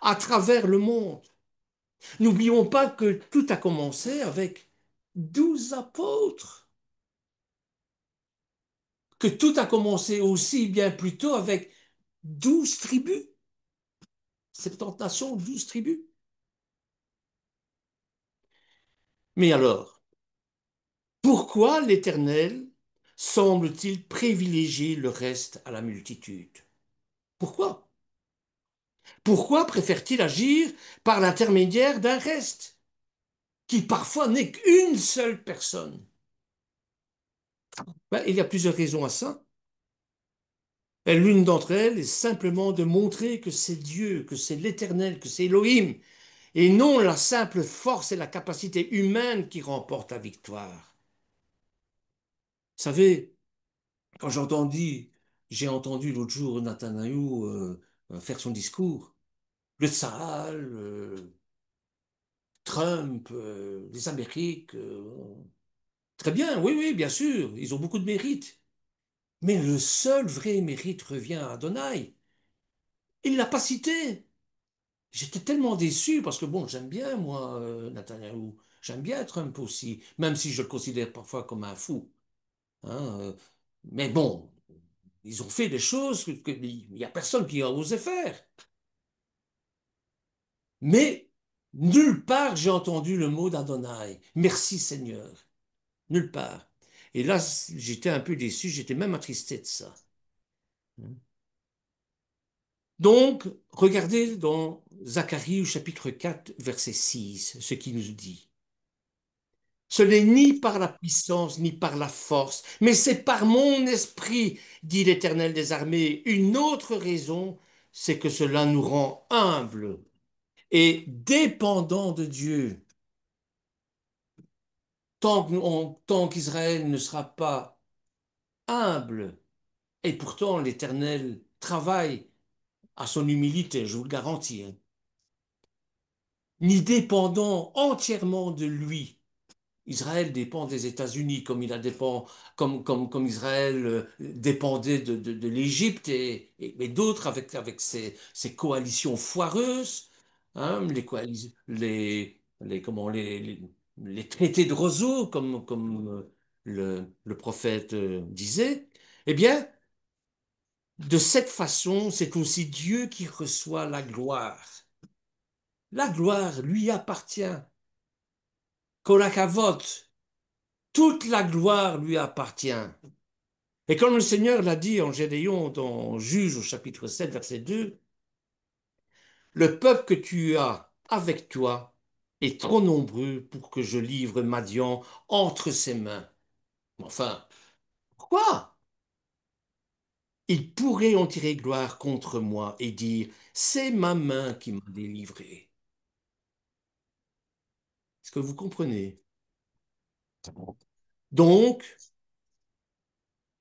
à travers le monde. N'oublions pas que tout a commencé avec 12 apôtres, que tout a commencé aussi bien plus tôt avec 12 tribus, 70 nations, 12 tribus. Mais alors, pourquoi l'Éternel semble-t-il privilégier le reste à la multitude? Pourquoi? Pourquoi préfère-t-il agir par l'intermédiaire d'un reste, qui parfois n'est qu'une seule personne? Ben, il y a plusieurs raisons à ça. Et l'une d'entre elles est simplement de montrer que c'est Dieu, que c'est l'Éternel, que c'est Elohim, et non la simple force et la capacité humaine qui remportent la victoire. Vous savez, quand j'ai entendu l'autre jour Nathanaël faire son discours, le Tsahal, Trump, les Amériques, très bien, oui, oui, bien sûr, ils ont beaucoup de mérite. Mais le seul vrai mérite revient à Adonai. Il ne l'a pas cité. J'étais tellement déçu parce que, bon, j'aime bien, moi, Netanyahou. J'aime bien Trump aussi, même si je le considère parfois comme un fou. Hein, mais bon, ils ont fait des choses qu'il n'y a personne qui a osé faire. Mais nulle part j'ai entendu le mot d'Adonai. Merci Seigneur. Nulle part. Et là, j'étais un peu déçu, j'étais même attristé de ça. Donc, regardez dans Zacharie au chapitre 4, verset 6, ce qui nous dit. Ce n'est ni par la puissance, ni par la force, mais c'est par mon esprit, dit l'Éternel des armées. Une autre raison, c'est que cela nous rend humbles et dépendants de Dieu. Tant qu'Israël ne sera pas humble, et pourtant l'Éternel travaille à son humilité, je vous le garantis, hein, ni dépendant entièrement de lui. Israël dépend des États-Unis comme comme Israël dépendait de l'Égypte et d'autres avec ses coalitions foireuses, hein, les traités de Roseau, comme le prophète disait. Eh bien, de cette façon, c'est aussi Dieu qui reçoit la gloire. La gloire lui appartient. Kolakavot, toute la gloire lui appartient. Et comme le Seigneur l'a dit en Gédéon dans Juge au chapitre 7, verset 2, le peuple que tu as avec toi est trop nombreux pour que je livre Madian entre ses mains. Enfin, pourquoi? Il pourrait en tirer gloire contre moi et dire, c'est ma main qui m'a délivré. Est-ce que vous comprenez? Donc,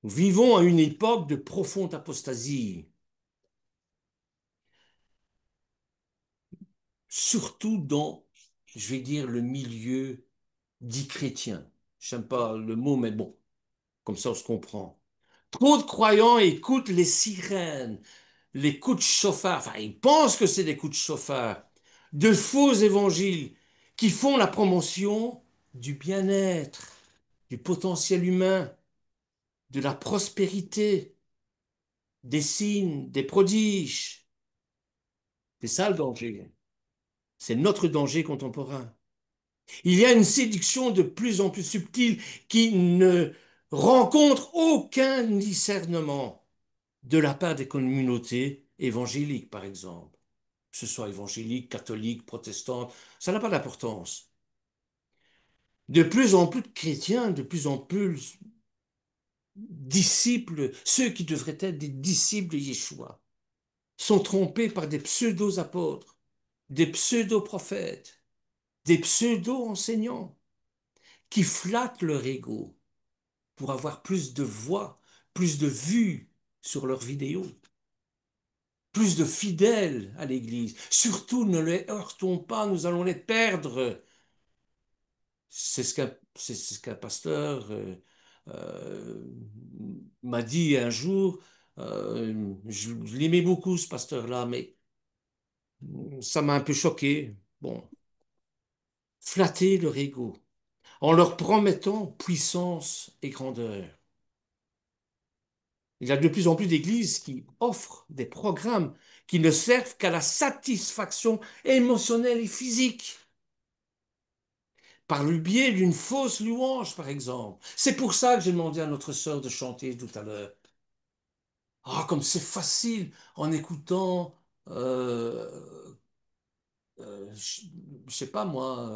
nous vivons à une époque de profonde apostasie, surtout dans, je vais dire, le milieu dit chrétien. J'aime pas le mot, mais bon, comme ça on se comprend. Trop de croyants écoutent les sirènes, les coups de chauffard, enfin ils pensent que c'est des coups de chauffard, de faux évangiles qui font la promotion du bien-être, du potentiel humain, de la prospérité, des signes, des prodiges. C'est ça le danger. C'est notre danger contemporain. Il y a une séduction de plus en plus subtile qui ne rencontre aucun discernement de la part des communautés évangéliques, par exemple. Que ce soit évangélique, catholique, protestante, ça n'a pas d'importance. De plus en plus de chrétiens, de plus en plus disciples, ceux qui devraient être des disciples de Yeshua, sont trompés par des pseudo-apôtres, des pseudo-prophètes, des pseudo-enseignants qui flattent leur ego pour avoir plus de voix, plus de vues sur leurs vidéos, plus de fidèles à l'Église. Surtout, ne les heurtons pas, nous allons les perdre. C'est ce qu'un pasteur euh, m'a dit un jour. Je l'aimais beaucoup, ce pasteur-là, mais ça m'a un peu choqué. Bon, flatter leur ego en leur promettant puissance et grandeur. Il y a de plus en plus d'églises qui offrent des programmes qui ne servent qu'à la satisfaction émotionnelle et physique, par le biais d'une fausse louange, par exemple. C'est pour ça que j'ai demandé à notre sœur de chanter tout à l'heure. Ah, comme c'est facile en écoutant, euh, je sais pas moi,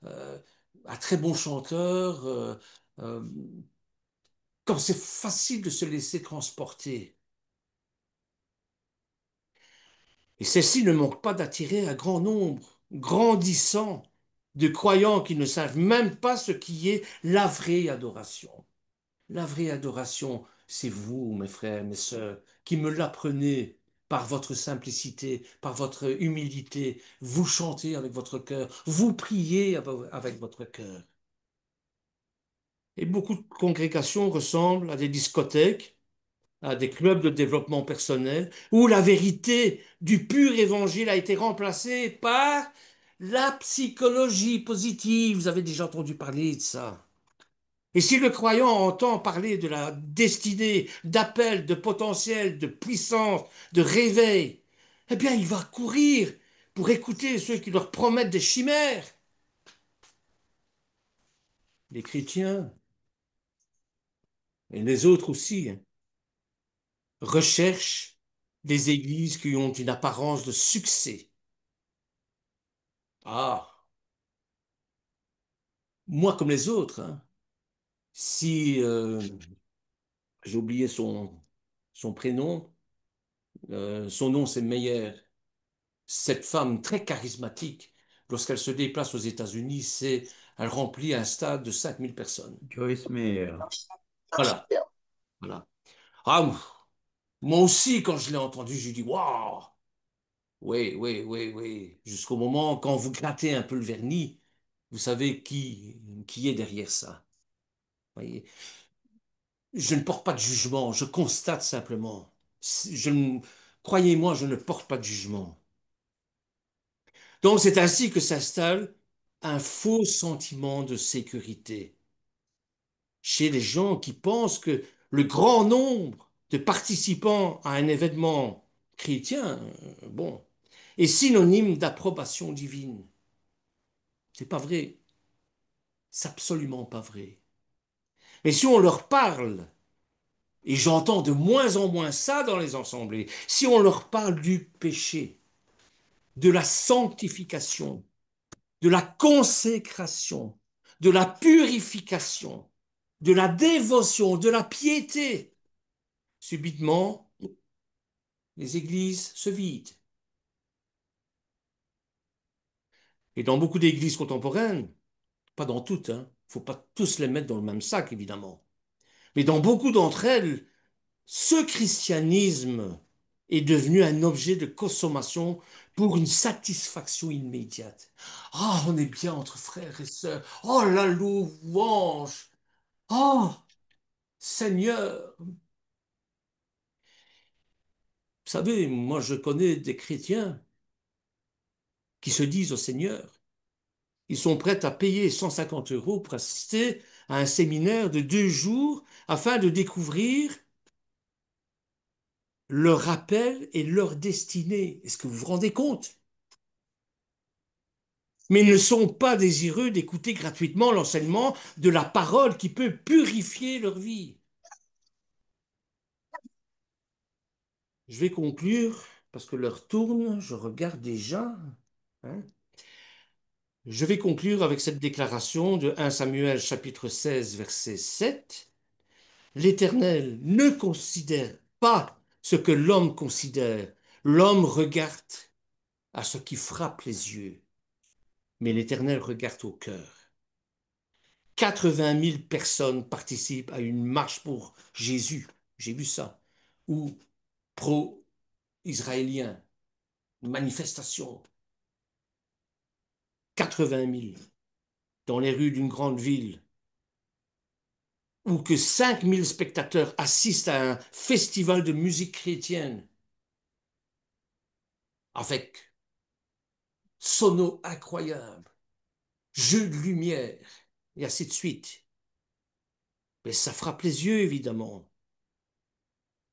euh, un très bon chanteur, euh, comme c'est facile de se laisser transporter. Et celle-ci ne manque pas d'attirer un grand nombre, grandissant, de croyants qui ne savent même pas ce qui est la vraie adoration. La vraie adoration, c'est vous, mes frères, mes sœurs, qui me l'apprenez par votre simplicité, par votre humilité. Vous chantez avec votre cœur, vous priez avec votre cœur. Et beaucoup de congrégations ressemblent à des discothèques, à des clubs de développement personnel, où la vérité du pur évangile a été remplacée par la psychologie positive. Vous avez déjà entendu parler de ça. Et si le croyant entend parler de la destinée, d'appel, de potentiel, de puissance, de réveil, eh bien, il va courir pour écouter ceux qui leur promettent des chimères. Les chrétiens, et les autres aussi, hein, recherchent des églises qui ont une apparence de succès. Ah, moi comme les autres, hein. Si j'ai oublié son prénom, son nom c'est Meyer. Cette femme très charismatique, lorsqu'elle se déplace aux États-Unis, elle remplit un stade de 5000 personnes. Joyce Meyer. Voilà, voilà. Ah, moi aussi, quand je l'ai entendu, j'ai dit, waouh, oui, oui, oui, oui. Jusqu'au moment, quand vous grattez un peu le vernis, vous savez qui est derrière ça. Voyez. Je ne porte pas de jugement, je constate simplement. Croyez-moi, je ne porte pas de jugement. Donc c'est ainsi que s'installe un faux sentiment de sécurité chez les gens qui pensent que le grand nombre de participants à un événement chrétien, bon, est synonyme d'approbation divine. C'est pas vrai. C'est absolument pas vrai. Mais si on leur parle Et j'entends de moins en moins ça dans les assemblées. Si on leur parle du péché, de la sanctification, de la consécration, de la purification, de la dévotion, de la piété, subitement, les églises se vident. Et dans beaucoup d'églises contemporaines, pas dans toutes, il ne faut pas tous les mettre dans le même sac, évidemment, mais dans beaucoup d'entre elles, ce christianisme est devenu un objet de consommation pour une satisfaction immédiate. Ah, on est bien entre frères et sœurs. Oh, la louange. Oh, Seigneur. Vous savez, moi je connais des chrétiens qui se disent au Seigneur. Ils sont prêts à payer 150 € pour assister à un séminaire de 2 jours afin de découvrir leur appel et leur destinée. Est-ce que vous vous rendez compte? Mais ils ne sont pas désireux d'écouter gratuitement l'enseignement de la parole qui peut purifier leur vie. Je vais conclure parce que l'heure tourne, je regarde déjà. Hein. Je vais conclure avec cette déclaration de 1 Samuel chapitre 16 verset 7. L'Éternel ne considère pas ce que l'homme considère. L'homme regarde à ce qui frappe les yeux, mais l'Éternel regarde au cœur. 80 000 personnes participent à une marche pour Jésus. J'ai vu ça. Ou pro-israélien, une manifestation. 80 000 dans les rues d'une grande ville. Ou que 5 000 spectateurs assistent à un festival de musique chrétienne avec sonos incroyables, jeux de lumière, et ainsi de suite. Mais ça frappe les yeux, évidemment.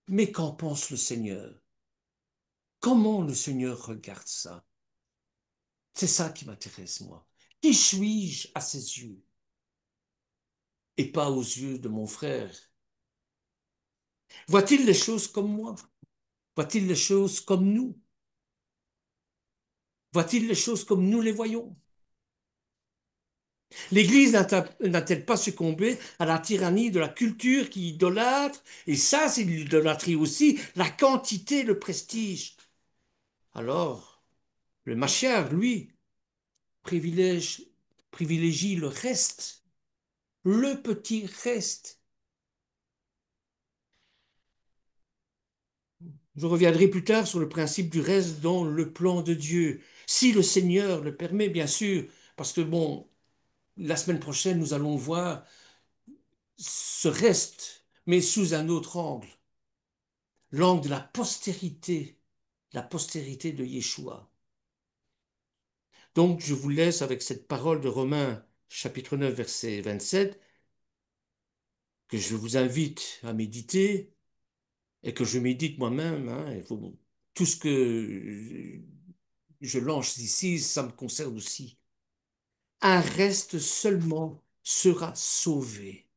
Mais qu'en pense le Seigneur? Comment le Seigneur regarde ça? C'est ça qui m'intéresse, moi. Qui suis-je à ses yeux? Et pas aux yeux de mon frère. Voit-il les choses comme moi? Voit-il les choses comme nous? Voit-il les choses comme nous les voyons? L'Église n'a-t-elle pas succombé à la tyrannie de la culture qui idolâtre? Et ça, c'est l'idolâtrie aussi, la quantité, le prestige. Alors, le Mashiach, lui, privilégie le reste, le petit reste. Je reviendrai plus tard sur le principe du reste dans le plan de Dieu. Si le Seigneur le permet, bien sûr, parce que bon, la semaine prochaine, nous allons voir ce reste, mais sous un autre angle, l'angle de la postérité de Yeshua. Donc, je vous laisse avec cette parole de Romains, chapitre 9, verset 27, que je vous invite à méditer et que je médite moi-même. Hein, tout ce que je lance ici, ça me concerne aussi. Un reste seulement sera sauvé.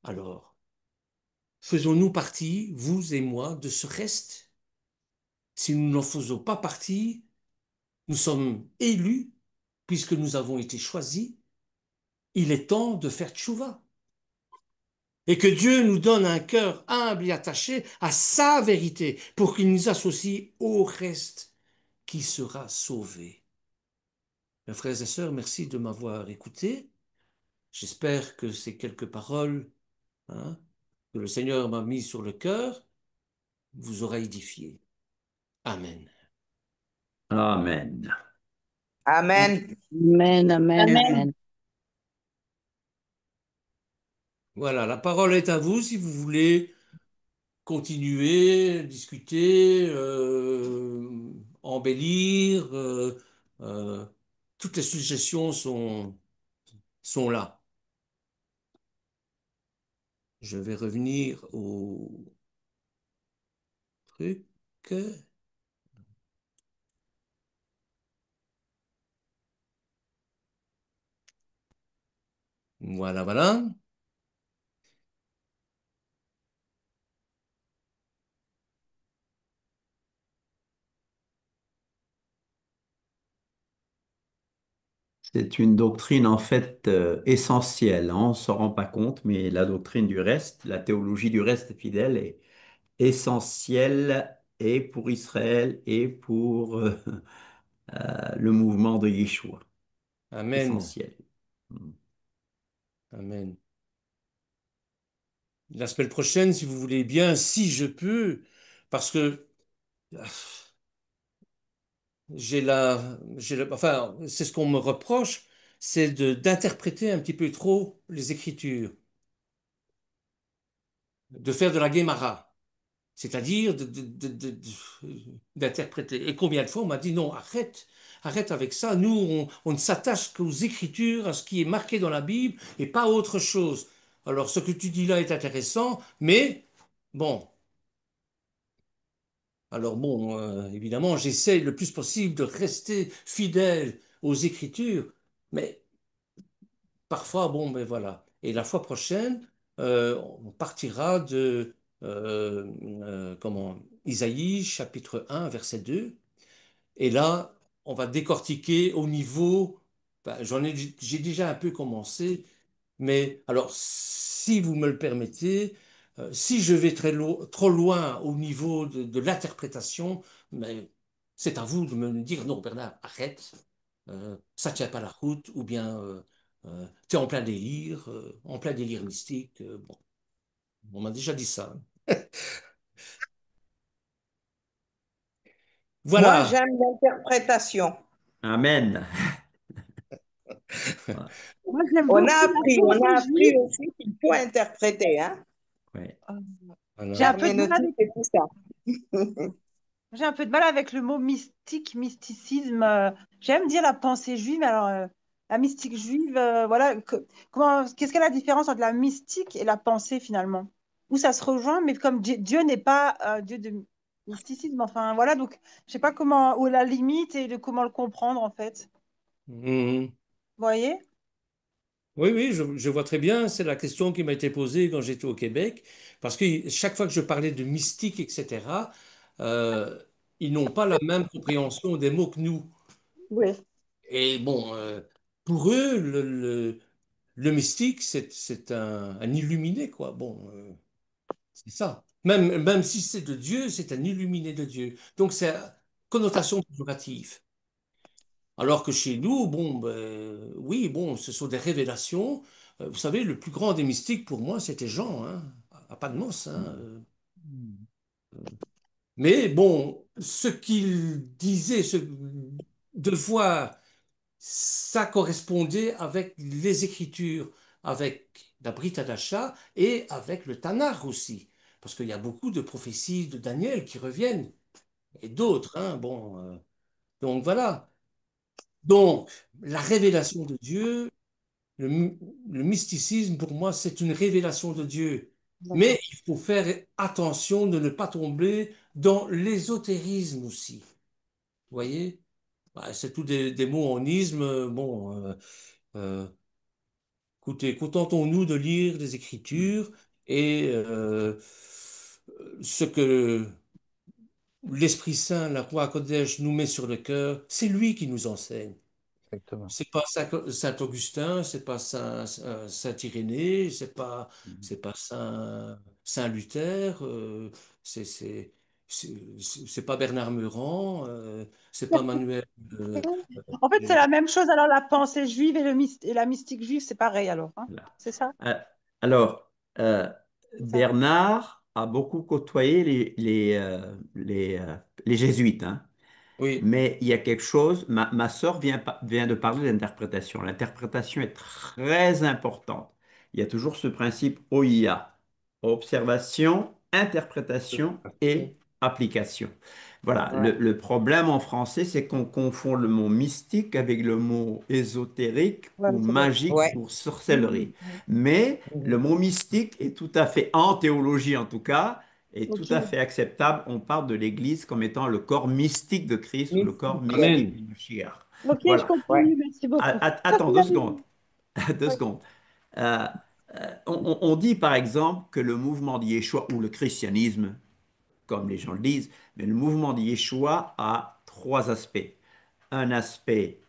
Alors, faisons-nous partie, vous et moi, de ce reste? Si nous n'en faisons pas partie, nous sommes élus, puisque nous avons été choisis, il est temps de faire tchouva. Et que Dieu nous donne un cœur humble et attaché à sa vérité pour qu'il nous associe au reste qui sera sauvé. Mes frères et sœurs, merci de m'avoir écouté. J'espère que ces quelques paroles, hein, que le Seigneur m'a mis sur le cœur vous aura édifié. Amen. Amen. Amen. Amen, amen, Amen. amen. Voilà, la parole est à vous si vous voulez continuer, discuter, embellir. Euh, toutes les suggestions sont là. Je vais revenir au truc. Voilà, voilà. C'est une doctrine en fait essentielle, hein. On ne s'en rend pas compte, mais la doctrine du reste, la théologie du reste fidèle est essentielle et pour Israël et pour le mouvement de Yeshua. Amen. Essentiel. Mm. Amen. La semaine prochaine, si vous voulez bien, si je peux, parce que ah, enfin, c'est ce qu'on me reproche, c'est d'interpréter un petit peu trop les Écritures, de faire de la guémara, c'est-à-dire d'interpréter. Et combien de fois on m'a dit non, arrête, arrête avec ça. Nous, on ne s'attache qu'aux Écritures, à ce qui est marqué dans la Bible et pas autre chose. Alors, ce que tu dis là est intéressant, mais bon. Alors bon, évidemment, j'essaie le plus possible de rester fidèle aux Écritures, mais parfois, bon, ben voilà. Et la fois prochaine, on partira de comment, Isaïe, chapitre 1, verset 2. Et là, on va décortiquer au niveau, ben, j'ai déjà un peu commencé, mais alors, si vous me le permettez, si je vais trop loin au niveau de l'interprétation, mais c'est à vous de me dire, non, Bernard, arrête, ça ne tient pas la route, ou bien tu es en plein délire mystique. Bon, on m'a déjà dit ça. Moi, Voilà. j'aime l'interprétation. Amen. Moi, j'aime beaucoup la On pensée a appris juive. aussi qu'il faut interpréter, hein? Ouais. J'ai Voilà. un peu de mal L'herméneutique avec, et tout ça. j'ai un peu de mal avec le mot mystique, mysticisme. J'aime dire la pensée juive, mais alors la mystique juive, voilà. Qu'est-ce qu'est la différence entre la mystique et la pensée finalement? Où ça se rejoint, mais comme Dieu n'est pas Dieu de mysticisme, enfin voilà. Donc, je sais pas comment, où est la limite et de comment le comprendre en fait. Mhm. Vous voyez? Oui, oui, je vois très bien. C'est la question qui m'a été posée quand j'étais au Québec, parce que chaque fois que je parlais de mystique, etc., euh, ils n'ont pas la même compréhension des mots que nous. Oui. Et bon, pour eux, le mystique, c'est un illuminé, quoi. Bon, c'est ça. Même si c'est de Dieu, c'est un illuminé de Dieu. Donc, c'est une connotation péjorative. Alors que chez nous, bon, ben, oui, bon, ce sont des révélations. Vous savez, le plus grand des mystiques pour moi, c'était Jean, hein, à Patmos, hein. Mais bon, ce qu'il disait, de voir, ça correspondait avec les Écritures, avec la Brit Hadasha et avec le Tanakh aussi. Parce qu'il y a beaucoup de prophéties de Daniel qui reviennent, et d'autres, hein, bon. Donc voilà. Donc, la révélation de Dieu, le, le mysticisme, pour moi, c'est une révélation de Dieu. Mais D'accord. il faut faire attention de ne pas tomber dans l'ésotérisme aussi. Vous voyez? Bah, c'est tout des mots en isme. Bon, euh, écoutez, contentons-nous de lire les Écritures et ce que l'Esprit Saint, la Roi Kodesh, nous met sur le cœur, c'est lui qui nous enseigne. Exactement. C'est pas Saint Augustin, c'est pas Saint Irénée, c'est pas Saint Luther, c'est c'est c'est pas Bernard Meurant, c'est pas Manuel. En fait, c'est Euh, la même chose. Alors, la pensée juive et, et la mystique juive, c'est pareil alors, hein. Voilà. C'est ça? Euh, Alors, C'est ça. Bernard a beaucoup côtoyé les jésuites, hein. oui, Mais il y a quelque chose, ma sœur vient de parler d'interprétation. L'interprétation est très importante. Il y a toujours ce principe OIA, observation, interprétation et application. Voilà, Ouais. le problème en français, c'est qu'on confond le mot mystique avec le mot ésotérique Ouais, ou c'est vrai. magique Ouais. ou sorcellerie. Mhm, mhm. Mais le Mhm. mot mystique est tout à fait, en théologie en tout cas, est tout Ok. à fait acceptable. On parle de l'Église comme étant le corps mystique de Christ ou le corps Mystique, ouais. mystique du Amen. Mashiach. Ok, je Voilà. comprends Ouais. mieux. Merci beaucoup. Ça, Attends c'est deux la secondes. Deux Oui. secondes. Euh, on dit par exemple que le mouvement de Yeshua ou le christianisme, comme les gens le disent, mais le mouvement de Yeshua a trois aspects. Un aspect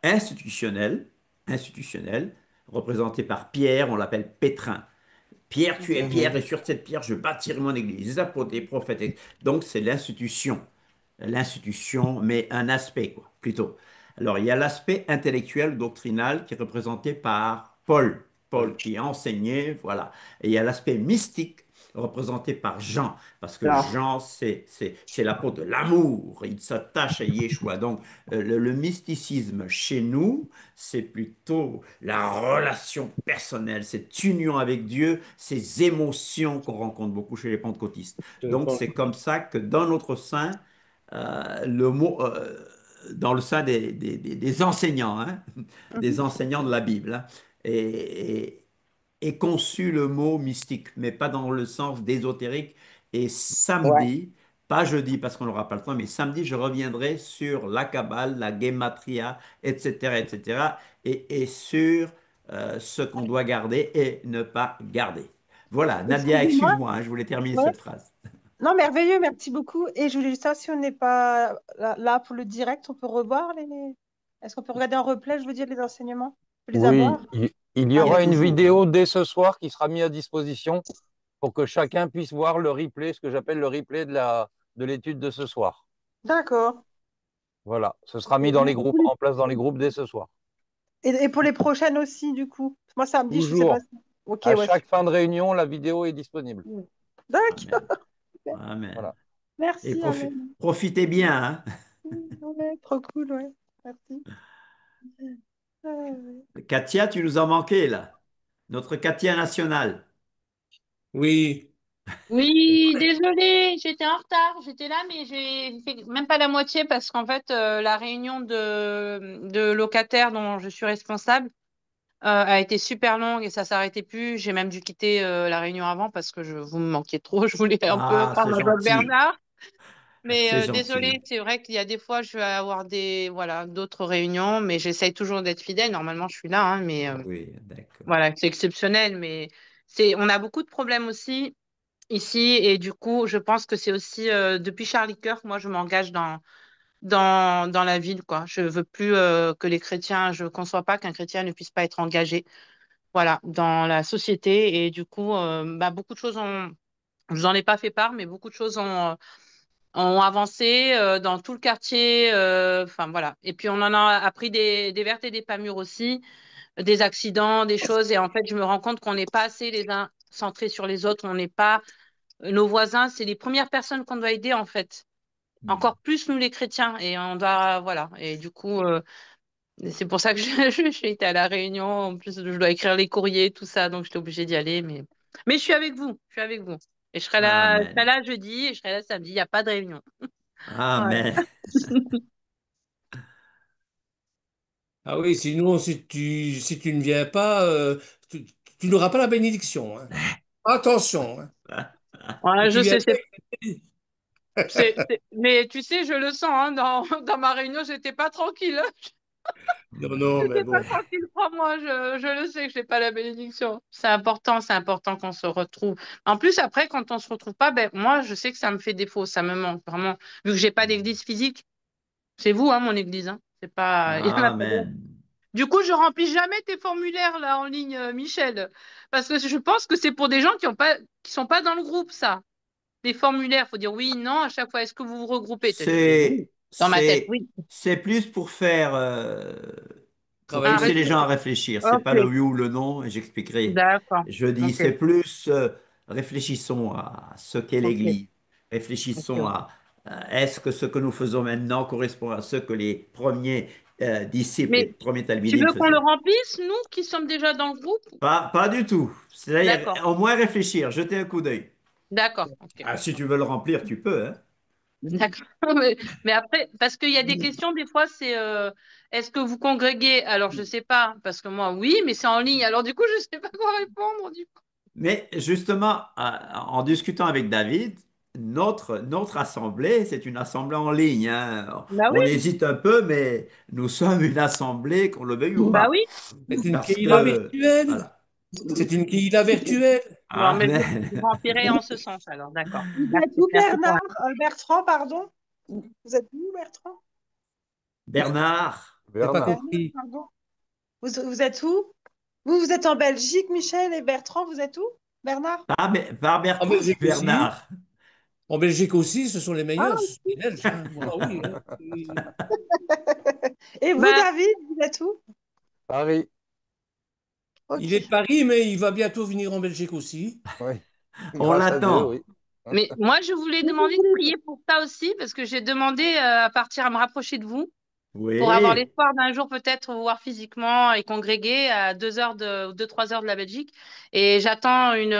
institutionnel, institutionnel, représenté par Pierre, on l'appelle Pétrin. Pierre, tu es Ok. Pierre, Mhm. et sur cette pierre, je bâtirai mon église. Les apôtres, les prophètes. Donc, c'est l'institution. L'institution, mais un aspect, quoi, plutôt. Alors, il y a l'aspect intellectuel, doctrinal, qui est représenté par Paul. Paul qui enseignait, voilà. Et il y a l'aspect mystique, représenté par Jean, parce que Non. Jean, c'est l'apôtre de l'amour. Il s'attache à Yeshua. Donc, le mysticisme chez nous, c'est plutôt la relation personnelle, cette union avec Dieu, ces émotions qu'on rencontre beaucoup chez les pentecôtistes. Donc, c'est comme ça que dans notre sein, le mot, dans le sein des enseignants, hein, des Mhm. enseignants de la Bible, hein, est, est conçu le mot mystique, mais pas dans le sens d'ésotérique. Et Ouais. samedi, pas jeudi parce qu'on n'aura pas le temps, mais samedi, je reviendrai sur la Kabbale, la Gematria, etc., etc., et sur ce qu'on doit garder et ne pas garder. Voilà, Nadia, Excusez-moi. excuse-moi, hein, je voulais terminer Ouais. cette phrase. Non, merveilleux, merci beaucoup. Et je voulais juste savoir si on n'est pas là pour le direct, on peut revoir les. Est-ce qu'on peut regarder en replay, je veux dire, les enseignements? On peut les Oui, avoir? il y Ah, Il y a aura une toujours, hein. vidéo dès ce soir qui sera mise à disposition pour que chacun puisse voir le replay, ce que j'appelle le replay de l'étude de ce soir. d'accord. Voilà, ce sera mis Et, dans les groupes, en place dans les groupes dès ce soir. et pour les prochaines aussi, du coup. Moi, samedi, je sais pas. Toujours, Ok, à ouais. chaque fin de réunion, la vidéo est disponible. Amen. D'accord. Amen. Voilà. Et Merci, Amen. profitez bien, Ouais, trop cool, ouais. Merci. Ouais. hein. Katia, tu nous as manqué, là. Notre Katia nationale. Oui. Oui, désolée, j'étais en retard. J'étais là, mais j'ai fait même pas la moitié parce qu'en fait, la réunion de locataires dont je suis responsable a été super longue et ça s'arrêtait plus. J'ai même dû quitter la réunion avant parce que vous me manquiez trop. Je voulais un peu Ah, prendre c'est ma dose gentil. Bernard. Mais C'est désolée, gentil. c'est vrai qu'il y a des fois, je vais avoir voilà, d'autres réunions, mais j'essaye toujours d'être fidèle. Normalement, je suis là, hein, mais Oui, d'accord. voilà, c'est exceptionnel. Mais on a beaucoup de problèmes aussi ici. Et du coup, je pense que c'est aussi depuis Charlie Kirk, moi, je m'engage dans la ville, quoi. Je veux plus que les chrétiens, je conçois pas qu'un chrétien ne puisse pas être engagé, voilà, dans la société. Et du coup, bah, beaucoup de choses ont, je vous en ai pas fait part, mais beaucoup de choses ont avancé dans tout le quartier. Enfin, voilà. Et puis, on en a appris des vertes et des pas mûres aussi, des accidents, des choses. Et en fait, je me rends compte qu'on n'est pas assez les uns centrés sur les autres. On n'est pas nos voisins, c'est les premières personnes qu'on doit aider en fait. Hmm. Encore plus nous les chrétiens. Et on doit, voilà. Et du coup, c'est pour ça que j'ai été à la réunion. En plus, je dois écrire les courriers, tout ça. Donc, j'étais obligée d'y aller. Mais je suis avec vous. Je suis avec vous. Et je serai Amen. là jeudi et je serai là samedi. Il n'y a pas de réunion. Voilà. Amen. Ah oui, sinon, si tu ne viens pas, tu n'auras pas la bénédiction, hein. Attention, hein. Si Voilà, tu je viens sais, pas, mais tu sais, je le sens, hein, dans ma réunion, j'étais pas tranquille. non, non, mais J'étais pas bon. tranquille, crois-moi, je le sais que j'ai pas la bénédiction. C'est important qu'on se retrouve. En plus, après, quand on se retrouve pas, ben, moi, je sais que ça me fait défaut, ça me manque, vraiment. Vu que j'ai pas d'église physique, c'est vous, hein, mon église, hein. C'est pas, il y en a pas d'autres. Amen. Du coup, je remplis jamais tes formulaires, là, en ligne, Michel. Parce que je pense que c'est pour des gens qui sont pas dans le groupe, ça. Les formulaires, faut dire oui, non, à chaque fois, est-ce que vous vous regroupez? Je dis oui. Dans ma tête, oui. C'est plus pour Un Travailler. pousser les gens à référent. réfléchir. C'est pas le Ok, oui ou le non, et j'expliquerai. d'accord. Je dis, Ok, c'est plus réfléchissons à ce qu'est ok, l'Église. ok, Réfléchissons ok. à est-ce que ce que nous faisons maintenant correspond à ce que les premiers disciples, les Mais premiers tu talmidim veux qu'on le faisaient? remplisse, nous, qui sommes déjà dans le groupe? Pas du tout. C'est-à-dire D'accord, au moins réfléchir, jeter un coup d'œil. d'accord, ok. Ah, si tu veux le remplir, tu peux, hein. D'accord. Mais après, parce qu'il y a des questions, des fois, c'est est-ce que vous congréguez? Alors, je sais pas, parce que moi, oui, mais c'est en ligne. Alors, du coup, je sais pas quoi répondre. Du coup. Mais justement, en discutant avec David, notre assemblée, c'est une assemblée en ligne, hein. Bah On oui, hésite un peu, mais nous sommes une assemblée, qu'on le veuille ou bah oui. pas. C'est une Parce Keïla que, virtuelle. voilà. C'est une Keïla virtuelle. Bon, Ah, mais je mais remplirai en ce sens, alors, d'accord. Vous êtes Merci, où, merci pour Bernard? Bertrand, pardon? Vous êtes où, Bertrand? Bernard, J'ai pas Bernard. Bernard, compris. pardon. Vous êtes où? Vous êtes en Belgique, Michel et Bertrand, vous êtes où? Bernard? Pas En Bertrand, c'est Belgique aussi. Bernard. En Belgique aussi, ce sont les meilleurs, Ah, ce sont les Belges, hein. Ah oui, hein. et vous, Ben, David, vous êtes où? Paris. Il est de Ok. Paris, mais il va bientôt venir en Belgique aussi. Oui. On Grâce à Dieu, l'attend. oui. mais moi, je voulais Et vous demander de voulez- prier pour ça aussi, parce que j'ai demandé à partir à me rapprocher de vous, pour avoir Oui. l'espoir d'un jour peut-être vous voir physiquement et congréger à 2 heures de 2, 3 heures de la Belgique. Et j'attends une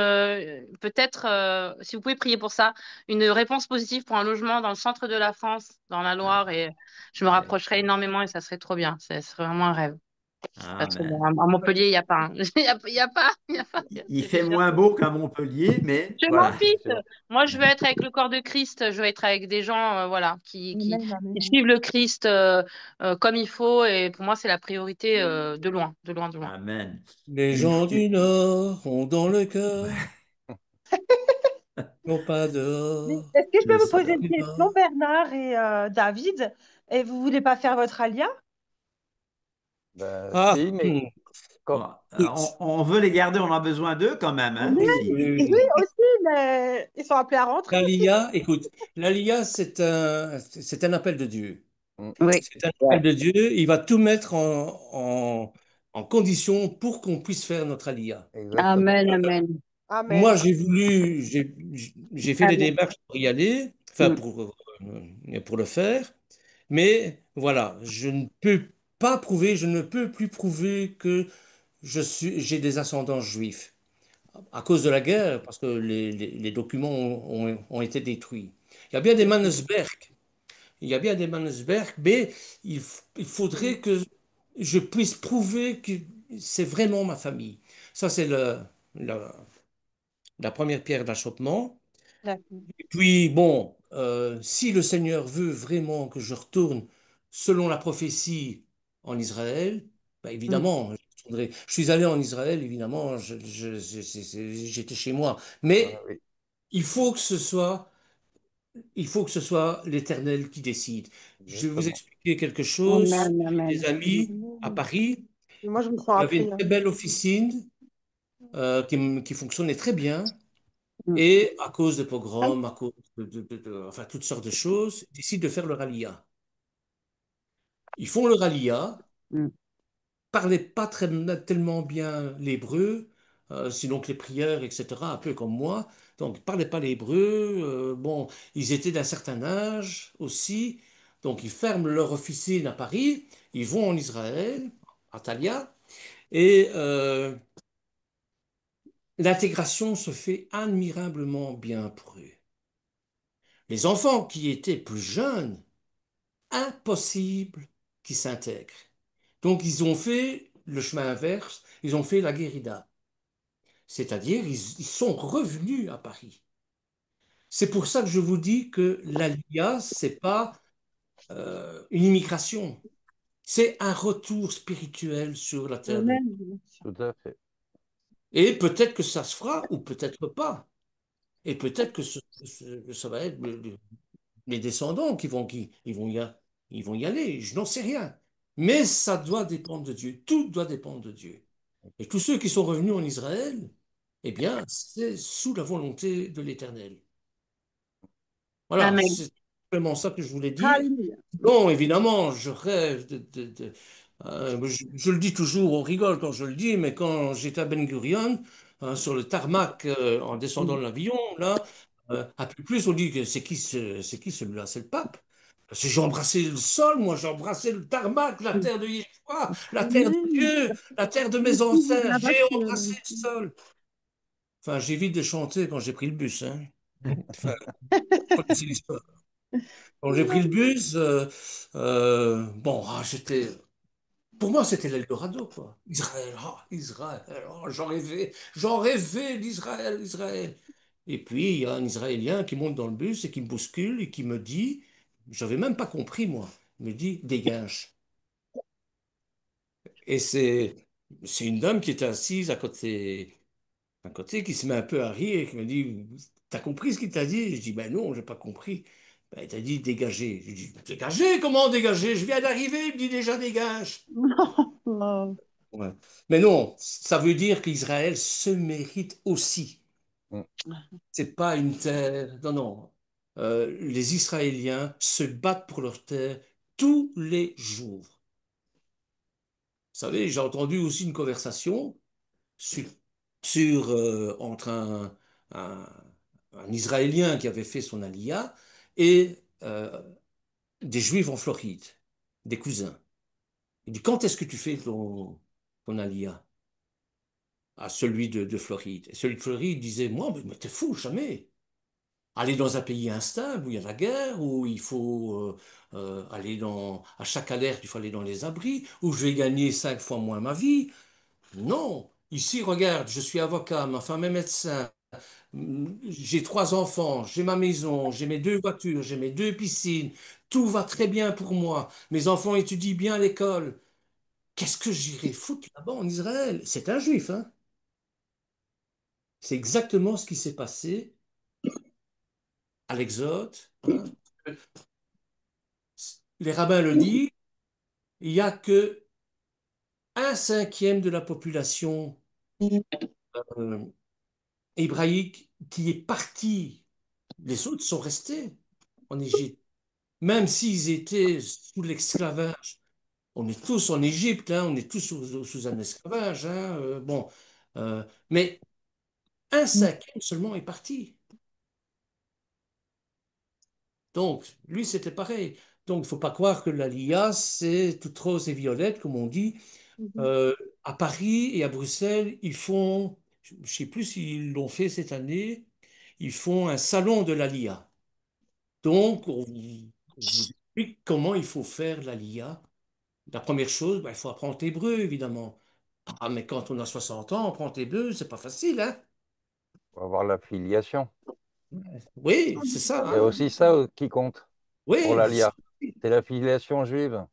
peut-être, si vous pouvez prier pour ça, une réponse positive pour un logement dans le centre de la France, dans la Loire. Et je me rapprocherai Excellent. énormément et ça serait trop bien. Ce serait vraiment un rêve. Parce que bon, Amen. à Montpellier, il n'y a pas. Hein. Il y a pas. Il y a pas. Il C'est fait déjà moins trop. beau qu'à Montpellier, mais Je m'en Oui, voilà. c'est fiche. sûr. Moi, je veux être avec le corps de Christ. Je veux être avec des gens, voilà, Amen, qui amen. suivent le Christ comme il faut. Et pour moi, c'est la priorité de loin, de loin, de loin. Amen. Les Une, gens f- du Nord ont dans le cœur, non pas Mais dehors. est-ce que je je peux vous sais poser pas. une question, Bernard et David? Et vous voulez pas faire votre alia? Ben, Ah, si, mais quand, Bon, écoute, on veut les garder, on a besoin d'eux quand même, hein, Oui, oui, aussi. oui, oui, oui. aussi, mais ils sont appelés à rentrer aussi. L'Alia, écoute, l'Alia, c'est un appel de Dieu. Mm, Oui. C'est un appel Ouais. de Dieu. Il va tout mettre en condition pour qu'on puisse faire notre Alia. exactement. Amen, amen. Moi, Amen. j'ai fait les Amen. démarches pour y aller, enfin Mm. pour le faire, mais voilà, je ne peux pas prouver, je ne peux plus prouver que j'ai des ascendants juifs à cause de la guerre, parce que les documents ont été détruits. Il y a bien des Manusberg, il y a bien des Manusberg, mais il faudrait que je puisse prouver que c'est vraiment ma famille. Ça, c'est la, la première pierre d'achoppement. D'accord. Et puis, bon, si le Seigneur veut vraiment que je retourne selon la prophétie en Israël, bah, Mm. évidemment, je retournerai. Je suis allé en Israël, évidemment, j'étais chez moi. Ah, Mais oui, il faut que ce soit, il faut que ce soit l'Éternel qui décide. Je vais vous exactement. expliquer quelque chose. Amen, J'ai des amen. amis à Amen. Paris Et moi, je me sens qui avaient une appris. Hein. très belle officine qui fonctionnait très bien. Mm. Et à cause de pogroms, à cause enfin, toutes sortes de choses, ils décident de faire le rallia. Ils font le rallia, Mm. parlaient pas tellement bien l'hébreu, sinon que les prières, etc., un peu comme moi. Donc, ils parlaient pas l'hébreu. Bon, ils étaient d'un certain âge aussi. Donc, ils ferment leur officine à Paris, ils vont en Israël, à Talia, et l'intégration se fait admirablement bien pour eux. Les enfants qui étaient plus jeunes, impossible qu'ils s'intègrent. Donc ils ont fait le chemin inverse, ils ont fait la guérilla. C'est-à-dire ils sont revenus à Paris. C'est pour ça que je vous dis que l'Aliyah, c'est pas une immigration, c'est un retour spirituel sur la terre de... Amen. Tout à fait. Et peut-être que ça se fera ou peut-être pas. Et peut-être que ça va être les descendants ils vont y aller, je n'en sais rien. Mais ça doit dépendre de Dieu, tout doit dépendre de Dieu. Et tous ceux qui sont revenus en Israël, eh bien, c'est sous la volonté de l'Éternel. Voilà, Amen. c'est vraiment ça que je voulais dire. Alléluia. Bon, évidemment, je rêve je le dis toujours, on rigole quand je le dis, mais quand j'étais à Ben Gurion, hein, sur le tarmac, en descendant Mm. de l'avion, là, à plus, on dit que c'est qui celui-là? C'est le pape. Parce que j'ai embrassé le sol, moi, j'ai embrassé le tarmac, la Mm. terre de Yeshua, la terre de Amen. Dieu, la terre de mes Merci, vous ancêtres. l'avez J'ai reçu. embrassé le sol. Enfin, j'évite de chanter quand j'ai pris le bus, hein. Enfin, vous connaissez l'histoire. Quand j'ai pris le bus, bon, pour moi, c'était l'Eldorado, quoi. Israël, Israël, j'en rêvais d'Israël, Israël. Et puis, il y a un Israélien qui monte dans le bus et qui me bouscule et qui me dit, j'avais même pas compris, moi, il me dit, dégage. Et c'est une dame qui était assise à côté, qui se met un peu à rire et qui me dit, t'as compris ce qu'il t'a dit? Et je dis, ben non, j'ai pas compris. Ben, il t'a dit dégager. Je dis dégager, comment dégager? Je viens d'arriver, il me dit déjà dégage. Non. Ouais. Mais non, ça veut dire qu'Israël se mérite aussi. Mm. C'est pas une terre. Non, non. Les Israéliens se battent pour leur terre tous les jours. Vous savez, j'ai entendu aussi une conversation sur, entre un- un Israélien qui avait fait son aliyah et des Juifs en Floride, des cousins. Il dit, quand est-ce que tu fais ton aliyah? À celui de Floride. Et celui de Floride disait, moi, mais t'es fou, jamais. Aller dans un pays instable où il y a la guerre, où il faut aller à chaque alerte, il faut aller dans les abris, où je vais gagner 5 fois moins ma vie. Non. Ici, regarde, je suis avocat, ma femme est médecin, j'ai 3 enfants, j'ai ma maison, j'ai mes 2 voitures, j'ai mes 2 piscines, tout va très bien pour moi. Mes enfants étudient bien à l'école. Qu'est-ce que j'irai foutre là-bas en Israël? C'est un juif, hein? C'est exactement ce qui s'est passé à l'Exode, hein. Les rabbins le disent, il n'y a que 1/5 de la population euh, hébraïque qui est partie. Les autres sont restés en Égypte, même s'ils étaient sous l'esclavage. On est tous en Égypte, hein, on est tous sous un esclavage, hein, bon, mais 1/5 seulement est parti. Donc, lui, c'était pareil. Donc, il ne faut pas croire que l'Aliyah, c'est toute rose et violette, comme on dit. Mhm. Euh, à Paris et à Bruxelles, ils font, je ne sais plus s'ils l'ont fait cette année, ils font un salon de l'Aliyah. Donc, on vous explique comment il faut faire l'Aliyah. La première chose, ben, il faut apprendre l'hébreu, évidemment. Ah, mais quand on a 60 ans, apprendre l'hébreu, c'est pas facile, hein? On va avoir la filiation. Oui, c'est ça, Il y a hein? aussi ça qui compte pour Oui, l'ALIA. C'est la filiation juive.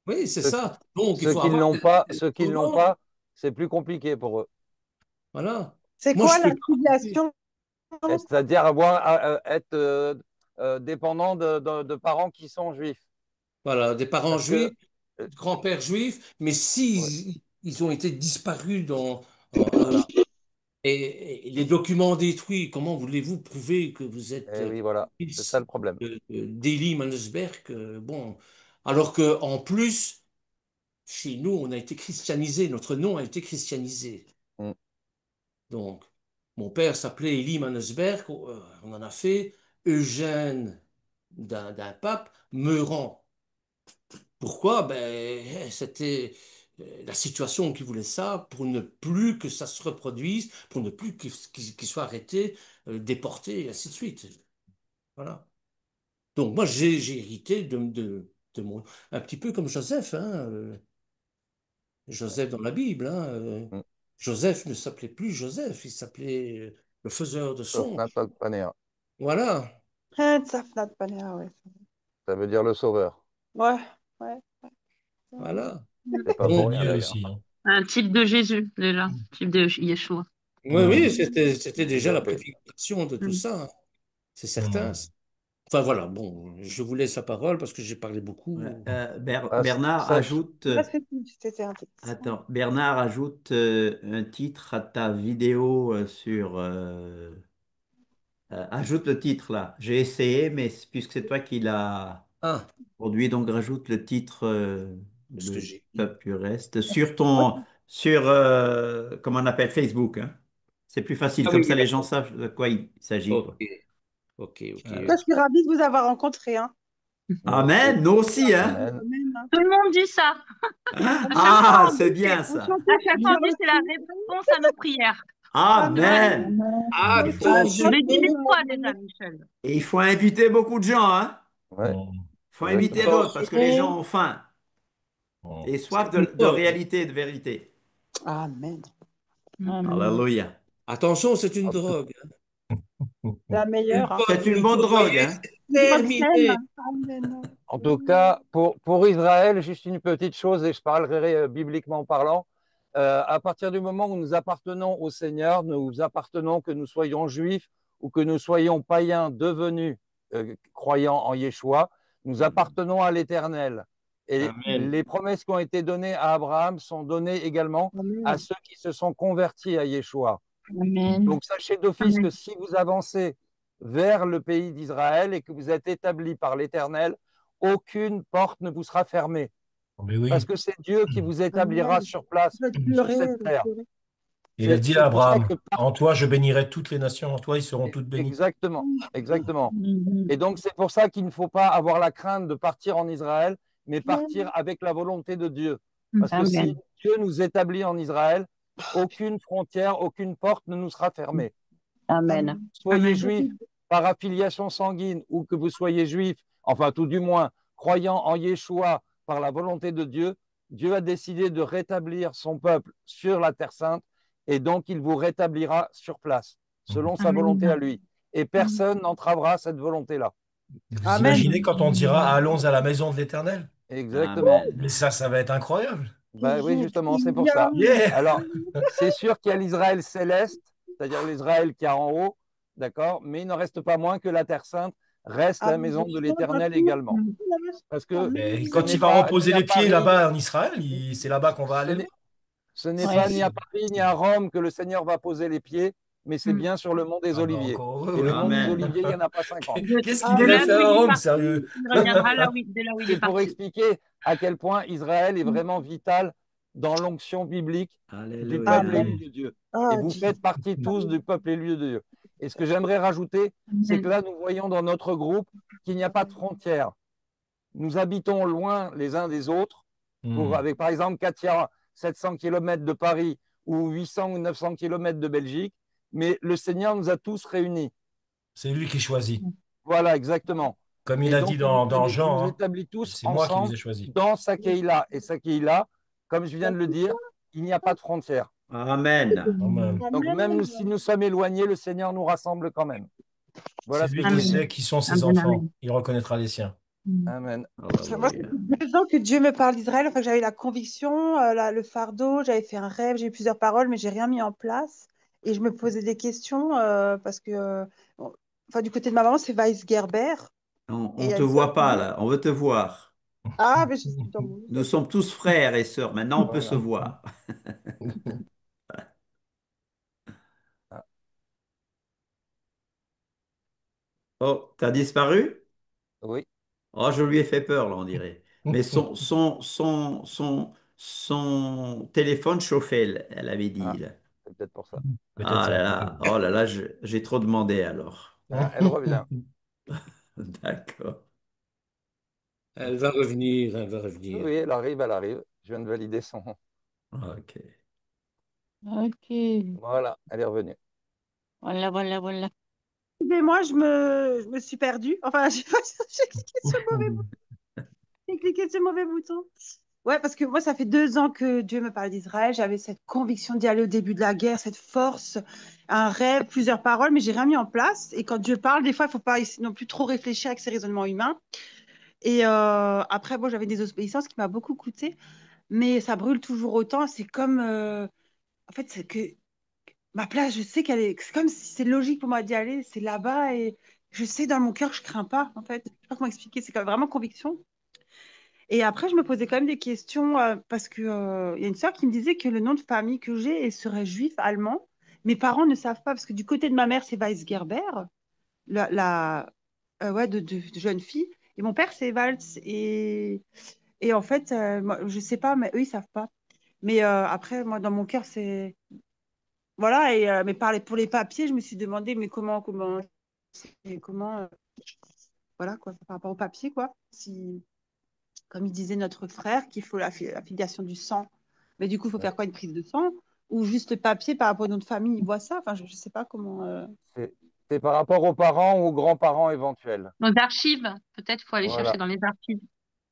oui, c'est Ceux, ça. Donc, il ceux faut qui ne avoir l'ont pas, des ceux qui ne l'ont documents. pas, c'est plus compliqué pour eux. Voilà. C'est Moi, quoi je la peux pas. filiation? C'est-à-dire être dépendant de parents qui sont juifs. Voilà, des parents Parce que juifs, grands-pères juifs, mais ouais, si ils ont été disparus voilà. Et les documents détruits, comment voulez-vous prouver que vous êtes eh oui, voilà, c'est ça fils le problème. d'Élie Manesberg, bon, alors que en plus, chez nous, on a été christianisé, notre nom a été christianisé. Mm. Donc, mon père s'appelait Élie Manesberg, on en a fait Eugène d'un pape, Meurant. Pourquoi? Ben, c'était la situation qui voulait ça pour ne plus que ça se reproduise, pour ne plus qu'il soit arrêté, déporté, et ainsi de suite. Voilà. Donc moi, j'ai hérité de mon... Un petit peu comme Joseph, hein, Joseph dans la Bible, hein, Mm. Joseph ne s'appelait plus Joseph, il s'appelait le faiseur de Sauf son. Nathan Panéa. Voilà, Safnat Panea, ouais. Ça veut dire le sauveur. Ouais, ouais. voilà. C'est pas Le pour Donc, rien Dieu d'ailleurs. aussi, hein. Un type de Jésus, déjà. Type de Yeshua. oui, oui, Hmm, c'était déjà la Yahvé. préfiguration de tout Mm. ça, hein, c'est certain. hmm. Enfin voilà, bon, je vous laisse la parole parce que j'ai parlé Ouais, beaucoup. Ah, Bernard ça, ajoute, Parce que c'était intéressant. attends, Bernard ajoute un titre à ta vidéo sur, ajoute le titre là. J'ai essayé, mais puisque c'est toi qui l'as Ah, produit, donc rajoute le titre, ce que le j'ai dit. peuple du reste sur comment on appelle Facebook, hein. C'est plus facile, Ah oui, comme ça oui, les gens d'accord. savent de quoi il s'agit, Ok, quoi. ok, ok, Euh, Moi, je ok. suis ravie de vous avoir rencontré, hein. nous aussi. Amen, nous aussi, hein. Amen. Même, hein. Tout le monde dit ça. À chaque fois, Ah, on dit, c'est bien ça. à chaque fois, Moi on dit c'est la aussi. réponse à nos prières. Amen. Amen. Ah, Il il faut faut, Je l'ai dit 1000 fois déjà, Michel. et il faut inviter beaucoup de gens, hein. Ouais, Hmm, Il faut inviter exactement. d'autres parce que les gens attention, ont faim hmm. et c'est soif une de drogue. réalité et de vérité. Amen. Mm. Amen. Alléluia. Attention, c'est une En tout, drogue. La Une meilleure, hein. fois que C'est vous une le bonne drogue, côtoyez, hein. c'est Une drogue saine. terminé. Amen. en tout cas, pour Israël, juste une petite chose, et je parlerai bibliquement parlant. À partir du moment où nous appartenons au Seigneur, nous appartenons, que nous soyons juifs ou que nous soyons païens devenus croyant en Yeshua, nous appartenons à l'Éternel. Et Amen. les promesses qui ont été données à Abraham sont données également à Amen. ceux qui se sont convertis à Yeshua. Amen. Donc sachez d'office Amen. que si vous avancez vers le pays d'Israël et que vous êtes établis par l'Éternel, aucune porte ne vous sera fermée. Mais oui. Parce que c'est Dieu qui vous établira Amen. sur place, Je vais sur pleurer, cette je vais terre. pleurer. Il a dit à C'est pour ça Abraham, que en toi je bénirai toutes les nations, en toi ils seront toutes bénies. exactement, exactement. Mhm. Et donc c'est pour ça qu'il ne faut pas avoir la crainte de partir en Israël, mais partir avec la volonté de Dieu. Parce que si Amen. Dieu nous établit en Israël, aucune frontière, aucune porte ne nous sera fermée. Amen. Soyez Amen. juif par affiliation sanguine ou que vous soyez juif, enfin tout du moins croyant en Yeshua par la volonté de Dieu, Dieu a décidé de rétablir son peuple sur la terre sainte et donc il vous rétablira sur place selon sa volonté à Amen. lui. Et personne n'entravera cette volonté-là. Vous Amen. imaginez quand on dira allons à la maison de l'Éternel? Exactement. Amen. Mais ça va être incroyable. Ben oui, justement, c'est pour ça. Yeah! Alors, c'est sûr qu'il y a l'Israël céleste, c'est-à-dire l'Israël qui est en haut, d'accord, mais il n'en reste pas moins que la Terre sainte reste la maison de l'Éternel également. Parce que Mais ce quand n'est il va pas reposer ni à les pieds Paris, là-bas en Israël, c'est là-bas qu'on va ce aller le n'est voir. ce n'est Ouais. pas ni à Paris ni à Rome que le Seigneur va poser les pieds, mais c'est bien sur le mont des Ah bah Oliviers. encore Et heureux, le ouais. mont des Amen. Oliviers, il n'y en a pas 50. Qu'est-ce qu'il De irait là faire d'où à il est Rome, parti, sérieux? il reviendra de là où il est C'est pour parti. expliquer à quel point Israël est vraiment vital dans l'onction biblique du peuple Alléluia. élu de Dieu. Ah, Et vous faites partie tous du peuple élu de Dieu. Et ce que j'aimerais rajouter, c'est que là, nous voyons dans notre groupe qu'il n'y a pas de frontières. Nous habitons loin les uns des autres. Avec, par exemple, Katia, 700 km de Paris ou 800 ou 900 km de Belgique. Mais le Seigneur nous a tous réunis. C'est lui qui choisit. Voilà, exactement. Comme il Et a donc, dit dans il nous Jean, hein, établit tous c'est moi qui vous ensemble ai choisi. dans sa Keïla. Et sa Keïla, comme je viens de le dire, il n'y a pas de frontières. Amen. Amen. Donc, même si nous sommes éloignés, le Seigneur nous rassemble quand même. Voilà C'est ce que lui je qui veux dire. sait qui sont ses Amen. enfants. Amen. Il reconnaîtra les siens. Amen. Moi, ça Alléluia. fait 2 ans que Dieu me parle d'Israël. Enfin, j'avais la conviction, le fardeau, j'avais fait un rêve, j'ai eu plusieurs paroles, mais j'ai rien mis en place. Et je me posais des questions parce que, enfin, du côté de ma maman, c'est Weisgerber. Et On il y ne a te une sœur voit qui pas dit, là, on veut te voir. ah, mais je suis dans mon... Nous sommes tous frères et sœurs. Maintenant, on peut se Voilà. voir. Ah, Oh, t'as disparu? oui, Oh, je lui ai fait peur, là, on dirait. Mais son téléphone chauffait, elle avait dit, ah, là. c'est peut-être pour ça. Peut-être Ah ça. là là, oh là là, j'ai trop demandé alors. Ah, elle revient. D'accord. Elle va revenir, elle va revenir. Oui, elle arrive, elle arrive. Je viens de valider son. Ok. Ok. Voilà, elle est revenue. Voilà, voilà, voilà. Excusez-moi, je me suis perdue. Enfin, j'ai cliqué sur le mauvais bouton. J'ai cliqué sur le mauvais bouton. Ouais, parce que moi, ça fait 2 ans que Dieu me parle d'Israël. J'avais cette conviction d'y aller au début de la guerre, cette force, un rêve, plusieurs paroles, mais j'ai rien mis en place. Et quand Dieu parle, des fois, il faut pas non plus trop réfléchir avec ses raisonnements humains. Et après, bon, j'avais des obéissances qui m'a beaucoup coûté, mais ça brûle toujours autant. C'est comme, en fait, c'est que ma place, je sais qu'elle est, c'est comme si c'est logique pour moi d'y aller. C'est là-bas et je sais dans mon cœur, je crains pas, en fait. Je sais pas comment expliquer. C'est quand même vraiment conviction. Et après, je me posais quand même des questions parce que il y a une sœur qui me disait que le nom de famille que j'ai elle serait juif allemand. Mes parents ne savent pas parce que du côté de ma mère, c'est Weisgerber, ouais, de jeune fille. Et mon père, c'est Waltz. Et en fait, moi, je sais pas, mais eux, ils savent pas. Mais après, moi, dans mon cœur, c'est voilà. Et mais pour les papiers, je me suis demandé, mais comment, voilà quoi, par rapport aux papiers, quoi. Si comme il disait notre frère, qu'il faut la filiation du sang. Mais du coup, il faut faire quoi, une prise de sang? Ou juste papier par rapport à notre famille, ils voient ça? Enfin, je ne sais pas comment. C'est c'est par rapport aux parents ou aux grands-parents éventuels. Nos archives, peut-être, il faut aller chercher Voilà, dans les archives.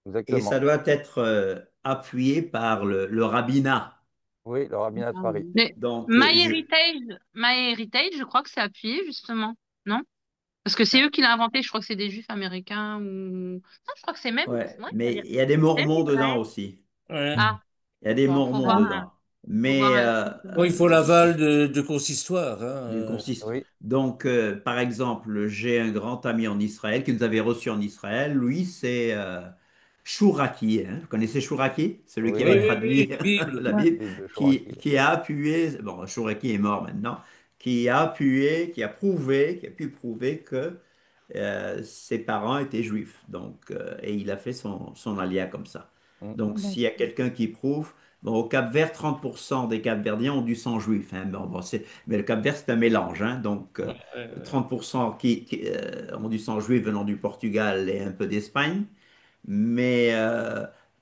Et ça exactement. doit être appuyé par le rabbinat. Oui, le rabbinat de Paris. Mais Donc, je... MyHeritage, je crois que c'est appuyé, justement. Non? Parce que c'est eux qui l'ont inventé. Je crois que c'est des juifs américains ou... Non, je crois que c'est même... Ouais, Ouais, mais il y a des même mormons dedans Israël. aussi. Ouais. Ah, Il y a des bon, faut mormons voir. dedans. Faut voir Mais avec. Bon, il faut l'aval de consistoire, du hein. consiste. Oui, Donc, par exemple, j'ai un grand ami en Israël qui nous avait reçus en Israël. Lui, c'est Chouraki, hein. Vous connaissez Chouraki? Celui qui oui, avait Oui, oui. oui, oui, traduit la Bible. la Ouais. Bible, Bible de qui, Chouraki. qui a appuyé, bon, Chouraki est mort maintenant, qui a appuyé, qui a prouvé, qui a pu prouver que ses parents étaient juifs. Donc, et il a fait son alia comme ça. Mm. Donc, s'il y a quelqu'un qui prouve, bon, au Cap-Vert, 30% des Cap-Verdiens ont du sang juif, hein. Bon, mais le Cap-Vert, c'est un mélange, hein. Donc, Ouais, ouais, ouais. 30% qui ont du sang juif venant du Portugal et un peu d'Espagne. Mais,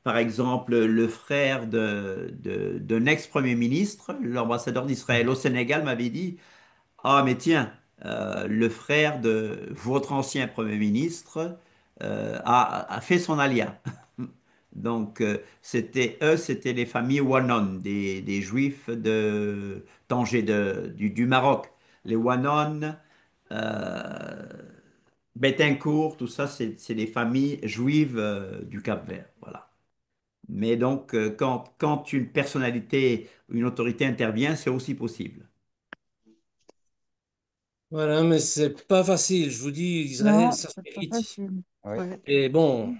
par exemple, le frère d'un ex-premier ministre, l'ambassadeur d'Israël au Sénégal, m'avait dit, ah, mais tiens, le frère de votre ancien Premier ministre a fait son alia. Donc, c'était les familles Wanon, des Juifs de Tanger, du Maroc. Les Wanon, euh, Bettencourt, tout ça, c'est des familles juives du Cap-Vert. Voilà. Mais donc, quand une personnalité, une autorité intervient, c'est aussi possible. Voilà, mais c'est pas facile. Je vous dis, Israël, Non, ça se c'est pas mérite. facile. Oui. Ouais. Et bon.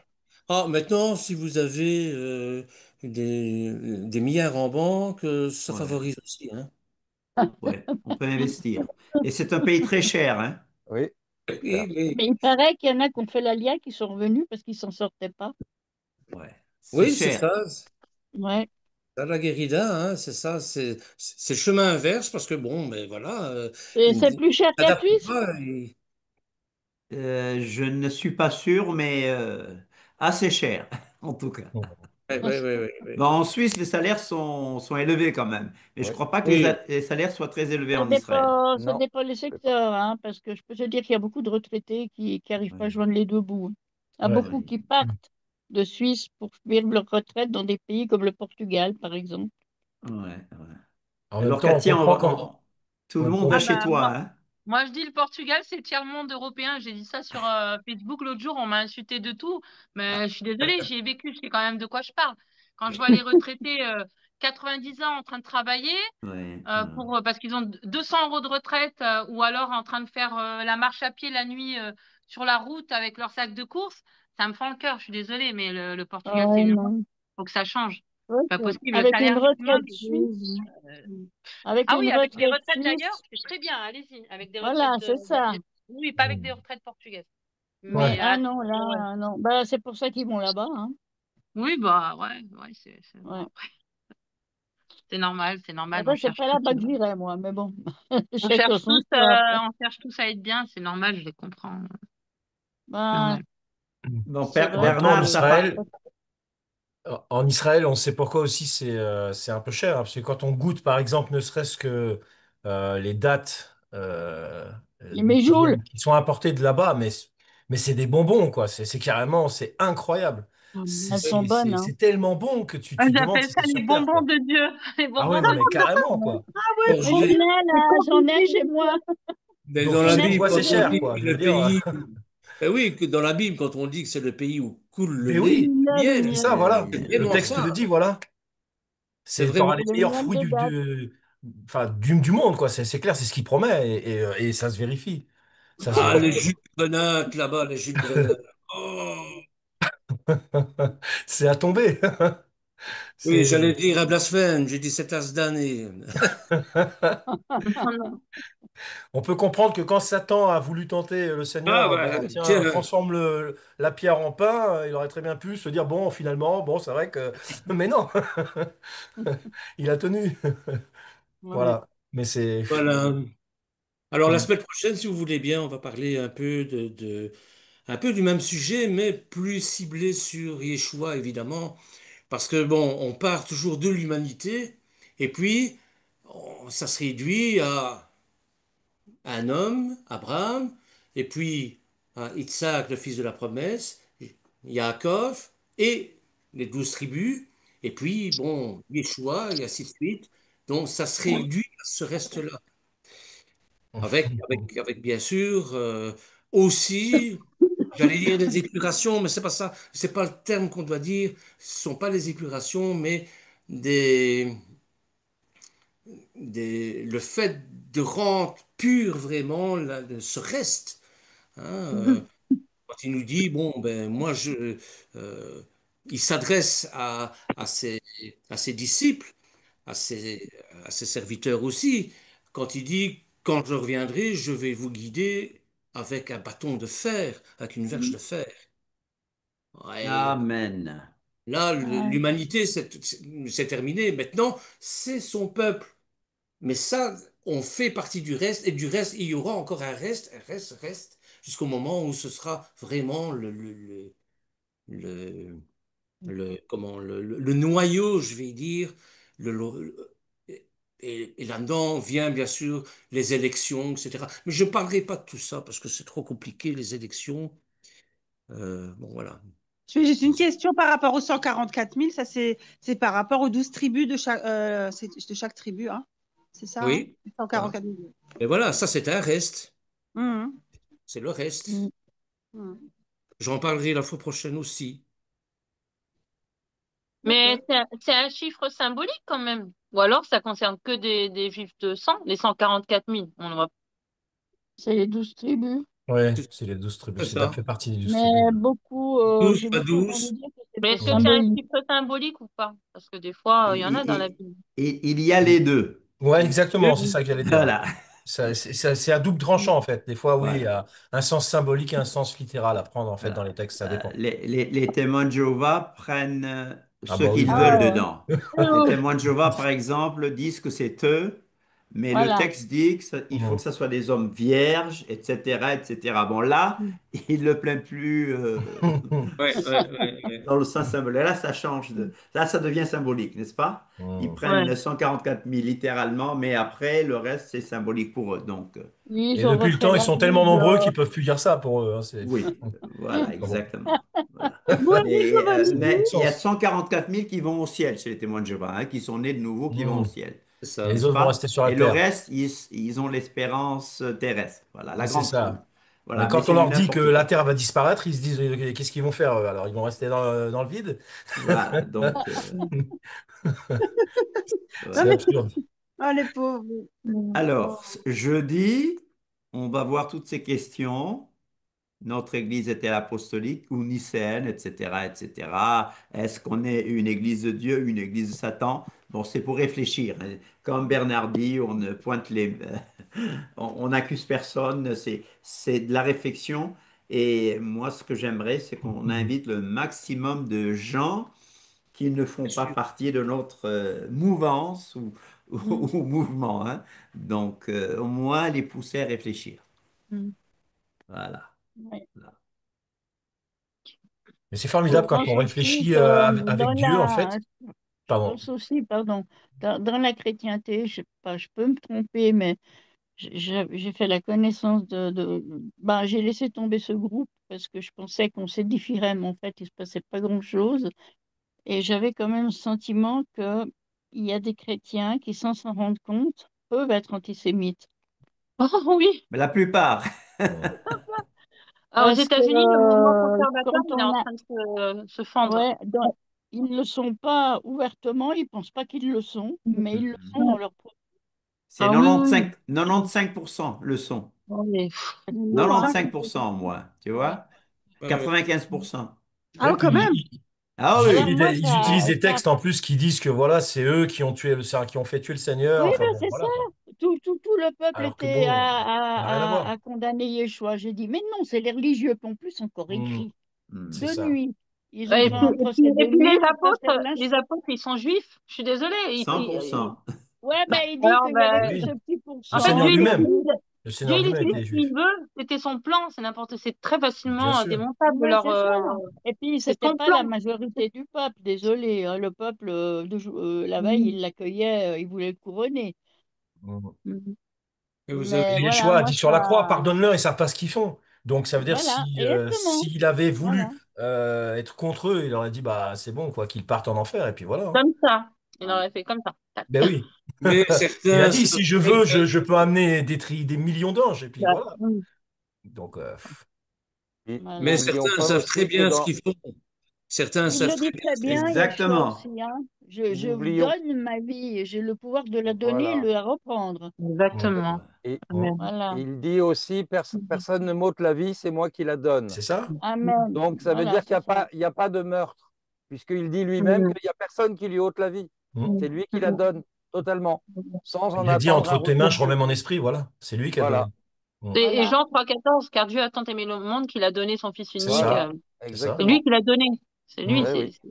Ah, maintenant, si vous avez des milliards en banque, ça Ouais, favorise aussi, hein. ouais, on peut investir. Et c'est un pays très cher, hein. Oui, c'est clair. Oui, oui. Mais il paraît qu'il y en a qui ont fait l'ALIA qui sont revenus parce qu'ils s'en sortaient pas. Ouais, c'est Oui, c'est cher. ça. Ouais. C'est la guérida, hein, c'est ça. C'est le chemin inverse parce que, bon, ben voilà, Et ils c'est ne plus cher qu'à s'adaptent Suisse? pas. Je ne suis pas sûr, mais assez cher, en tout cas. Oui, oui, oui, oui, Bon, oui. en Suisse, les salaires sont élevés quand même. Mais je ne Oui. crois pas que Oui. les salaires soient très élevés en Israël. Ça Non, dépend des c'est pas. secteurs, hein, parce que je peux te dire qu'il y a beaucoup de retraités qui n'arrivent pas à Ouais, joindre les deux bouts, hein. Il y a Ouais. beaucoup ouais, qui partent de Suisse pour vivre leur retraite dans des pays comme le Portugal, par exemple. ouais, ouais. En même Alors, temps, on Katia, comprend quand. tout le on- monde va Ah on- chez bah toi, hein? moi je dis le Portugal, c'est le tiers-monde européen. J'ai dit ça sur Facebook l'autre jour, on m'a insulté de tout, mais je suis désolée, j'y ai vécu, je sais quand même de quoi je parle. Quand je vois les retraités 90 ans en train de travailler, Ouais, parce qu'ils ont 200 euros de retraite ou alors en train de faire la marche à pied la nuit sur la route avec leur sac de course, ça me fend le cœur, je suis désolée, mais le Portugal, c'est Ouais, une honte. non. Faut que ça change. Ouais, Pas possible, le avec une salaire minimum. retraite suisse, euh, avec Ah une oui, avec des retraite retraites d'ailleurs, suisse, c'est très bien, allez-y, avec des retraites voilà, c'est ça. Oui, pas avec des retraites portugaises. Ouais, Mais ah à non, titre, ouais. là, non. Bah, c'est pour ça qu'ils vont là-bas, hein. Oui, bah ouais, ouais, bon, Ouais. après, c'est normal, Après, c'est pas là-bas que j'irai, moi, mais bon, chacun son choix après. on cherche tous à être bien, c'est normal, je les comprends, Ben, normal. Bon, c'est En vrai même temps, Bernard, ça part. En Israël, on sait pourquoi aussi c'est un peu cher, hein, parce que quand on goûte, par exemple, ne serait-ce que les dattes les méjoules. qui sont importées de là-bas, mais c'est des bonbons, quoi. C'est carrément, c'est incroyable. Elles sont bonnes, hein. C'est tellement bon que tu Ah, te demandes j'appelle si ça c'est les sur Terre, bonbons quoi. de Dieu, les Ah ouais, bonbons non, de mais carrément, Ouais. quoi. Bon, Mais j'ai- j'en ai chez moi. mais Donc dans tu la sais J'en ai Bible, pourquoi c'est quand on cher, dit quoi. que Je veux le dire, pays. Ben oui, que dans la Bible, quand on dit que c'est le pays où coule le mais lait, oui, et le Le c'est miel, ça, miel. voilà. c'est Le vraiment texte le ça. dit, voilà. C'est Tu auras vraiment les Et le meilleurs miel fruits de date. enfin, du monde, quoi. C'est clair, c'est ce qu'il promet et ça se vérifie. Ça se Ah, les vérifie. jus de grenade là-bas, les jus de grenade. Oh. C'est à tomber. Oui, C'est... j'allais dire un blasphème, j'ai dit cette tasse d'année. Non, non. On peut comprendre que quand Satan a voulu tenter le Ah, Seigneur, bah, bon, tiens, tiens. transforme la pierre en pain, il aurait très bien pu se dire, bon, finalement, bon, c'est vrai que... Mais non, il a tenu. Ouais. Voilà. Mais c'est... Voilà. Alors, la Mm. semaine prochaine, si vous voulez bien, on va parler un peu un peu du même sujet, mais plus ciblé sur Yeshua, évidemment. Parce que, bon, on part toujours de l'humanité, et puis, ça se réduit à un homme, Abraham, et puis à Isaac, le fils de la promesse, Yaakov, et les 12 tribus, et puis, bon, Yeshua, et ainsi de suite. Donc, ça se réduit à ce reste-là. Avec bien sûr, aussi, j'allais dire des épurations, mais c'est pas ça, c'est pas le terme qu'on doit dire, ce sont pas les épurations, mais des, le fait de rendre pur vraiment ce reste. Hein, quand il nous dit, bon, ben moi, euh, il s'adresse à ses disciples, à ses serviteurs aussi, quand il dit, quand je reviendrai, je vais vous guider avec un bâton de fer, avec une verge de fer. Ouais, Amen. là, Ouais. l'humanité, c'est terminé. Maintenant, c'est son peuple. Mais ça, on fait partie du reste, et du reste, il y aura encore un reste, jusqu'au moment où ce sera vraiment le, le noyau, je vais dire. Et là-dedans vient bien sûr les élections, etc. Mais je ne parlerai pas de tout ça parce que c'est trop compliqué, les élections. Bon, voilà. Je fais juste une question par rapport aux 144 000. Ça, c'est par rapport aux 12 tribus de chaque tribu. Hein. C'est ça, hein? Oui, ça. 144 000. Et voilà, ça c'est un reste. Mhm. C'est le reste. Mm. Mhm. J'en parlerai la fois prochaine aussi. Mais D'accord. c'est un chiffre symbolique quand même. Ou alors ça concerne que des juifs de sang, les 144 000. On ne voit C'est les 12 tribus. Ouais, C'est c'est les 12 tribus. c'est ça. Ça fait partie des 12 tribus. Mais beaucoup, 12 j'ai pas beaucoup entendu 12. dire que Mais c'était est-ce que c'est un symbolique. chiffre symbolique ou pas? Parce que des fois, il y en a dans la Il, Bible. il y a les deux. Ouais, Il- exactement, c'est ça que j'allais dire. Ouais. Voilà. C'est à double tranchant en fait. Des fois, oui, il y Voilà. a un sens symbolique et un sens littéral à prendre en fait dans Voilà. les textes, ça dépend. Les témoins de Jéhovah prennent Ah ce bah oui, qu'ils oui, veulent Ah oui. ouais. dedans. Oui, Les oui. témoins de Jéhovah, par exemple, disent que c'est eux, mais le Voilà. texte dit qu'il faut que Mhm. ce soit des hommes vierges, etc., etc. Bon, là, il ne le plaint plus Ouais, ouais, ouais, ouais. dans le sens symbolique. Là, ça change de. Là, ça devient symbolique, n'est-ce pas? Ils Mhm. prennent Ouais. les 144 000 littéralement, mais après, le reste, c'est symbolique pour eux. Donc, Oui, Et ils ont depuis le refait temps, ils la sont tellement Bible. nombreux qu'ils peuvent plus dire ça pour eux. Hein, oui, voilà, Ah bon. exactement. Voilà. Bonjour, Ça n'a plus de Mais il y a sens. 144 000 qui vont au ciel chez les témoins de Jéhovah, hein, qui sont nés de nouveau, qui vont au Mhm. ciel, C'est Et les ça. n'est-ce autres vont pas? rester sur la Et le terre. reste, ils ont l'espérance terrestre. Voilà, la C'est grande foule. ça. Mais Voilà, mais quand on c'est du leur dit que n'importe la quoi. terre va disparaître, ils se disent qu'est-ce qu'ils vont faire eux alors ils vont rester dans le vide? Voilà, donc, Non, C'est voilà. mais... absurde. Oh, les pauvres. Mm. Oh. Alors, jeudi, on va voir toutes ces questions. Notre église est-elle apostolique ou nicéenne, etc., etc. Est-ce qu'on est une église de Dieu, une église de Satan? Bon, c'est pour réfléchir, hein. Comme Bernard dit, on ne pointe les, on n'accuse personne. C'est de la réflexion. Et moi, ce que j'aimerais, c'est qu'on invite le maximum de gens qui ne font Bien pas sûr. partie de notre mouvance Mm. ou mouvement, hein. Donc, au moins les pousser à réfléchir. Mm. Voilà. Ouais. Mais c'est Je formidable quand pense on aussi réfléchit que avec dans Dieu en la, fait. je Pardon. pense aussi, pardon, dans la chrétienté, je sais pas, je peux me tromper, mais j'ai fait la connaissance ben, j'ai laissé tomber ce groupe parce que je pensais qu'on s'édifierait, mais en fait, il se passait pas grand-chose. Et j'avais quand même le sentiment que il y a des chrétiens qui, sans s'en rendre compte, peuvent être antisémites. Oh oui. Mais la plupart, Mhm. Aux Parce que États-Unis, le mouvement conservateur, quand il est on en a, train de se fendre. ouais, ils ne le sont pas ouvertement, ils pensent pas qu'ils le sont, mais ils le sont dans leur propre. c'est Ah oui, oui, 95, 95% le sont. oui. Mais, Beaucoup, hein. 95% moins, tu Ouais. vois? Ouais, ouais. 95%. Ah, Et oui, quand puis même. Ah Alors oui, moi, ils utilisent des ça, textes en plus qui disent que voilà, c'est eux qui ont tué, qui ont fait tuer le Seigneur. oui, Enfin ben bon, c'est ça. voilà quoi. Tout le peuple Alors que était bon, ça n'a rien à voir. à condamner Yeshua. J'ai dit, mais non, c'est les religieux qui ont plus encore Mhm. écrit. hmm. C'est De ça. nuit. Ils ont Et fait puis, Mhm. un procès de nuit pour pas faire lyncher. les apôtres, ils sont juifs. Je suis désolée. 100%. Ouais, ben il dit Alors, qu'il y avait que ben, ce Oui, petit le en fait, Seigneur pourcent qui lui-même. avait. Le Dieu, Seigneur il lui-même utilise était ce qu'il juif. veut. C'était son plan. C'est très Bien facilement sûr. démontable Ouais, c'est ça. Et puis, c'est c'était son pas plan. la majorité du peuple, désolé. Hein, le peuple, la veille, Mhm. il l'accueillait, il voulait le couronner. Mhm. Mhm. Et vous avez, Mais Et voilà, Yeshua a moi, dit sur la croix, ça. pardonne-leur, ils savent pas ce qu'ils font. Donc ça veut dire Voilà, si exactement. s'il avait Voilà. voulu être contre eux, il aurait dit bah c'est bon quoi, qu'ils partent en enfer et puis voilà. Hein. Comme ça. Il Voilà. aurait fait comme ça. Tac. Ben oui. mais Il a certains dit savent si je très veux, bien, je peux amener des millions d'anges et puis Ouais. voilà. Mhm. Donc mais Voilà. certains N'oublions pas savent très aussi que bien ce dans, qu'ils font. Certains Il savent le très dit bien. très bien, Yeshua Exactement. aussi, hein. Et Je nous vous oublions. donne ma vie, j'ai le pouvoir de la donner et Voilà. de la reprendre. Exactement. Et Amen. Voilà. il dit aussi, personne ne m'ôte la vie, c'est moi qui la donne. C'est ça? Amen. Donc, ça veut Voilà, dire qu'il c'est ça. n'y a pas de meurtre, puisqu'il dit lui-même qu'il n'y a personne qui lui ôte la vie. Mm. C'est lui qui la donne totalement, sans en Il a dit attendre un entre tes mains, retour. je remets mon esprit, voilà. C'est lui qui a Voilà, donné. Mm. Et Voilà. Jean 3,14, car Dieu a tant aimé le monde qu'il a donné son Fils C'est unique. ça, voilà, c'est ça. C'est lui exactement. qui l'a donné. C'est lui, Mm. Oui, oui.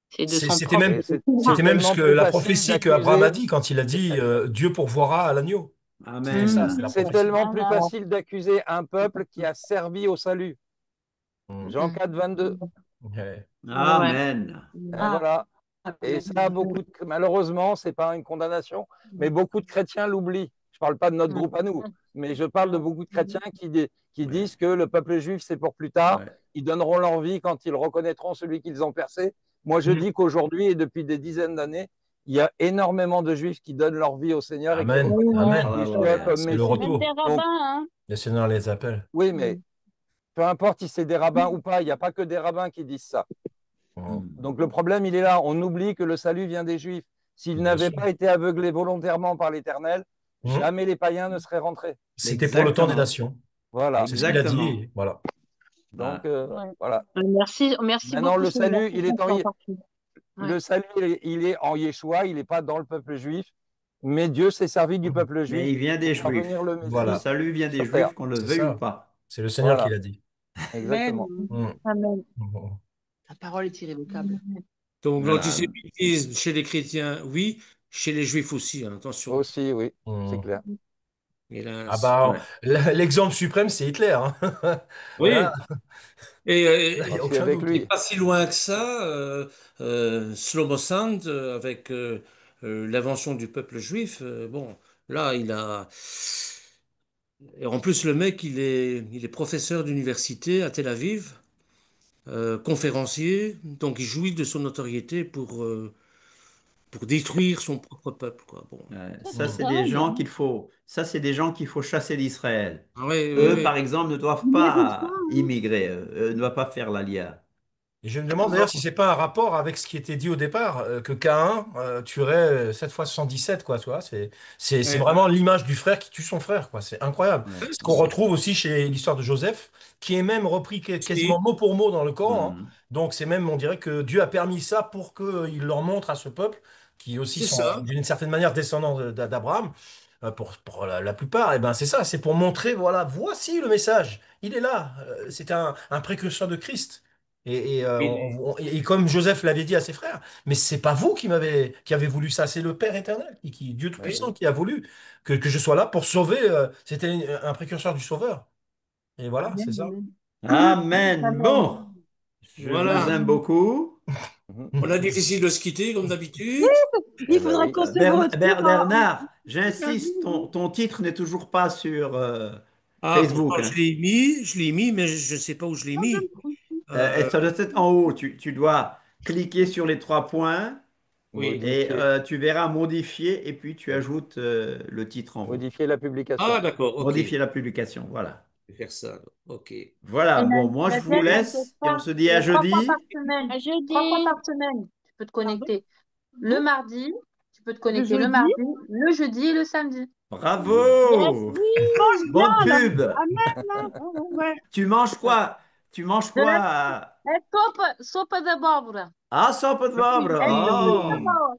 c'est de son C'était propre même, Et c'est c'était même ce tellement que plus la facile prophétie que Abraham a d'accuser. dit quand il a dit Dieu pourvoira à l'agneau. C'était ça, Amen. c'est la C'est prophétie. tellement plus Voilà. facile d'accuser un peuple qui a servi au salut. Mm. Jean 4, 22. Ouais. Ouais. Amen. Et Ah, voilà. Et ça, malheureusement, c'est pas une condamnation, mais beaucoup de chrétiens l'oublient. Je parle pas de notre groupe à nous, mais je parle de beaucoup de chrétiens qui Ouais. disent que le peuple juif, c'est pour plus tard. Ouais. Ils donneront leur vie quand ils reconnaîtront celui qu'ils ont percé. Moi, je Mm. dis qu'aujourd'hui et depuis des dizaines d'années, il y a énormément de juifs qui donnent leur vie au Seigneur et qui Amen, reconnaissent amen. Yeshua Alléluia. comme C'est le Messie. Même des retour. rabbins, Donc, hein. Le Seigneur les appelle. oui, mais peu importe si c'est des rabbins ou pas, il n'y a pas que des rabbins qui disent ça. Mm. Donc le problème, il est là. On oublie que le salut vient des Juifs. S'ils Bien n'avaient sûr. pas été aveuglés volontairement par l'Éternel, Mm. jamais les païens ne seraient rentrés. C'était pour le temps des Exactement. nations. Voilà. C'est ce qu'il a dit. Exactement. Et voilà. Donc Voilà. Ouais. voilà. merci Maintenant, beaucoup, le Sylvain, salut, pour il est cette en, répartie. le Ouais. salut, il est en Yeshua. Il n'est pas dans le peuple juif. Mais Dieu s'est servi du peuple Mais juif il vient des pour faire venir Juifs. le Le Voilà. Messie salut vient des sur terre. Juifs, qu'on le C'est veuille ou ça. pas. C'est le Seigneur qui Voilà. l'a dit. Exactement. Mm. Amen. Mm. La parole est irrévocable. Donc Voilà. l'antisémitisme chez les chrétiens, oui, chez les juifs aussi, hein, attention, Aussi, oui, c'est Mm. clair. Ah hélas. bah, Ouais. l'exemple suprême, c'est Hitler, hein. Là, Oui, et, là, il n'y J'en a suis aucun avec doute. et lui. pas si loin que ça, Shlomo Sand, avec l'invention du peuple juif, bon, là, il a... Et en plus, le mec, il est professeur d'université à Tel Aviv, conférencier, donc il jouit de son notoriété pour détruire son propre peuple, quoi. Bon. Ouais. Ça, Mm. c'est des gens Hein. qu'il faut, ça, c'est des gens qu'il faut chasser d'Israël. Ah oui, oui, Eux, oui. par exemple, ne doivent Il mérite pas, pas hein. immigrer. Eux ne doivent pas faire l'aliyah. Et je me demande Non, d'ailleurs si c'est pas un rapport avec ce qui était dit au départ, que Caïn tuerait 7 fois 77, quoi, tu vois. C'est ouais. vraiment l'image du frère qui tue son frère, quoi. C'est incroyable. Ouais. Ouais, Ce c'est qu'on ça. retrouve aussi chez l'histoire de Joseph, qui est même repris quasiment Si, mot pour mot dans le Coran, hein. Mhm. Donc c'est même, on dirait que Dieu a permis ça pour qu'il leur montre à ce peuple, qui aussi c'est sont ça. d'une certaine manière descendants d'Abraham, pour la plupart, et ben c'est ça, c'est pour montrer, voilà, voici le message. Il est là. C'est un précurseur de Christ. Et comme Joseph l'avait dit à ses frères, mais c'est pas vous qui avez voulu ça, c'est le Père éternel, Dieu Oui. Tout-Puissant, qui a voulu que je sois là pour sauver. C'était un précurseur du Sauveur. Et voilà, c'est ça. Amen. Amen. Amen. Bon, je vous Voilà. aime beaucoup. Mhm. On a difficile de se quitter, comme d'habitude. Il Eh ben faudra oui. qu'on se retrouve Bernard, j'insiste, ton titre n'est toujours pas sur Ah, pourtant, Facebook, hein. je l'ai mis, mais je ne sais pas où je l'ai mis. Et Euh, ça doit être en haut. Tu dois cliquer sur les trois points oui. et Modifier, tu verras modifier et puis tu ajoutes le titre en haut. modifier la Ah, publication. d'accord, ok. Modifier la publication. Voilà. Je vais faire ça, alors. Ok. Voilà. Bon, moi je vous Daniel, t'inquiète laisse et on pas. se dit Il y à a 3 fois par jeudi. semaine. à 3 fois jeudi. par semaine, tu peux te Pardon? connecter. Le mardi, tu peux te Le connecter le jeudi. mardi, le jeudi et le samedi. Yes, Bravo! oui. Bonne Là. pub. Amen, là. Ouais. Tu manges quoi? Tu manges De la quoi? sopa de abóbora. Ah, sopa de vabre. Et sopa de Oh. abóbora.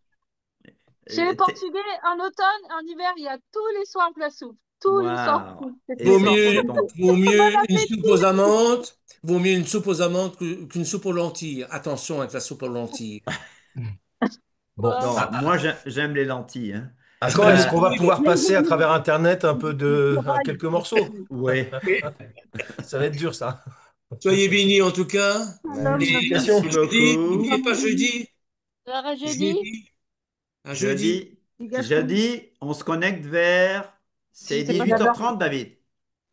Chez les Portugais, en automne, en hiver, il y a tous les soirs de la soupe. Tous les soirs. Wow. C'est Et Vaut terrible. mieux, c'est bon. vaut Bon mieux une soupe aux appétit. amandes, vaut mieux une soupe aux amandes qu'une soupe aux lentilles. Attention avec la soupe aux lentilles. Bon, Non, moi j'aime les lentilles, hein. à Ah quand est-ce ben, qu'on va oui, pouvoir passer à travers Internet un peu de quelques morceaux? Ouais. Ça va être dur, ça. soyez bénis en tout cas. Et Multiplication. Merci jeudi, beaucoup. n'oubliez pas jeudi. Alors, à jeudi. Jeudi, à jeudi. Jeudi, jeudi, on se connecte vers. C'est C'est pas d'abord. 18h30, David.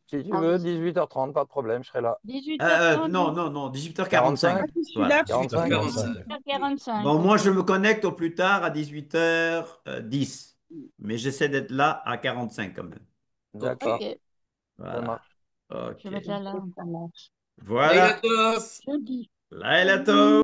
Si tu Ah veux, oui. 18h30, pas de problème, je serai là. 18h30. Non, non, non, 18h45. 45, Je suis là. Voilà. 45. 45. 45. Bon, moi, je me connecte au plus tard à 18h10. Mais j'essaie d'être là à 45 quand même. D'accord, Ok, ça Voilà. marche. je vais OK. être là. Voilà. Leila Tov. Jeudi. Là est la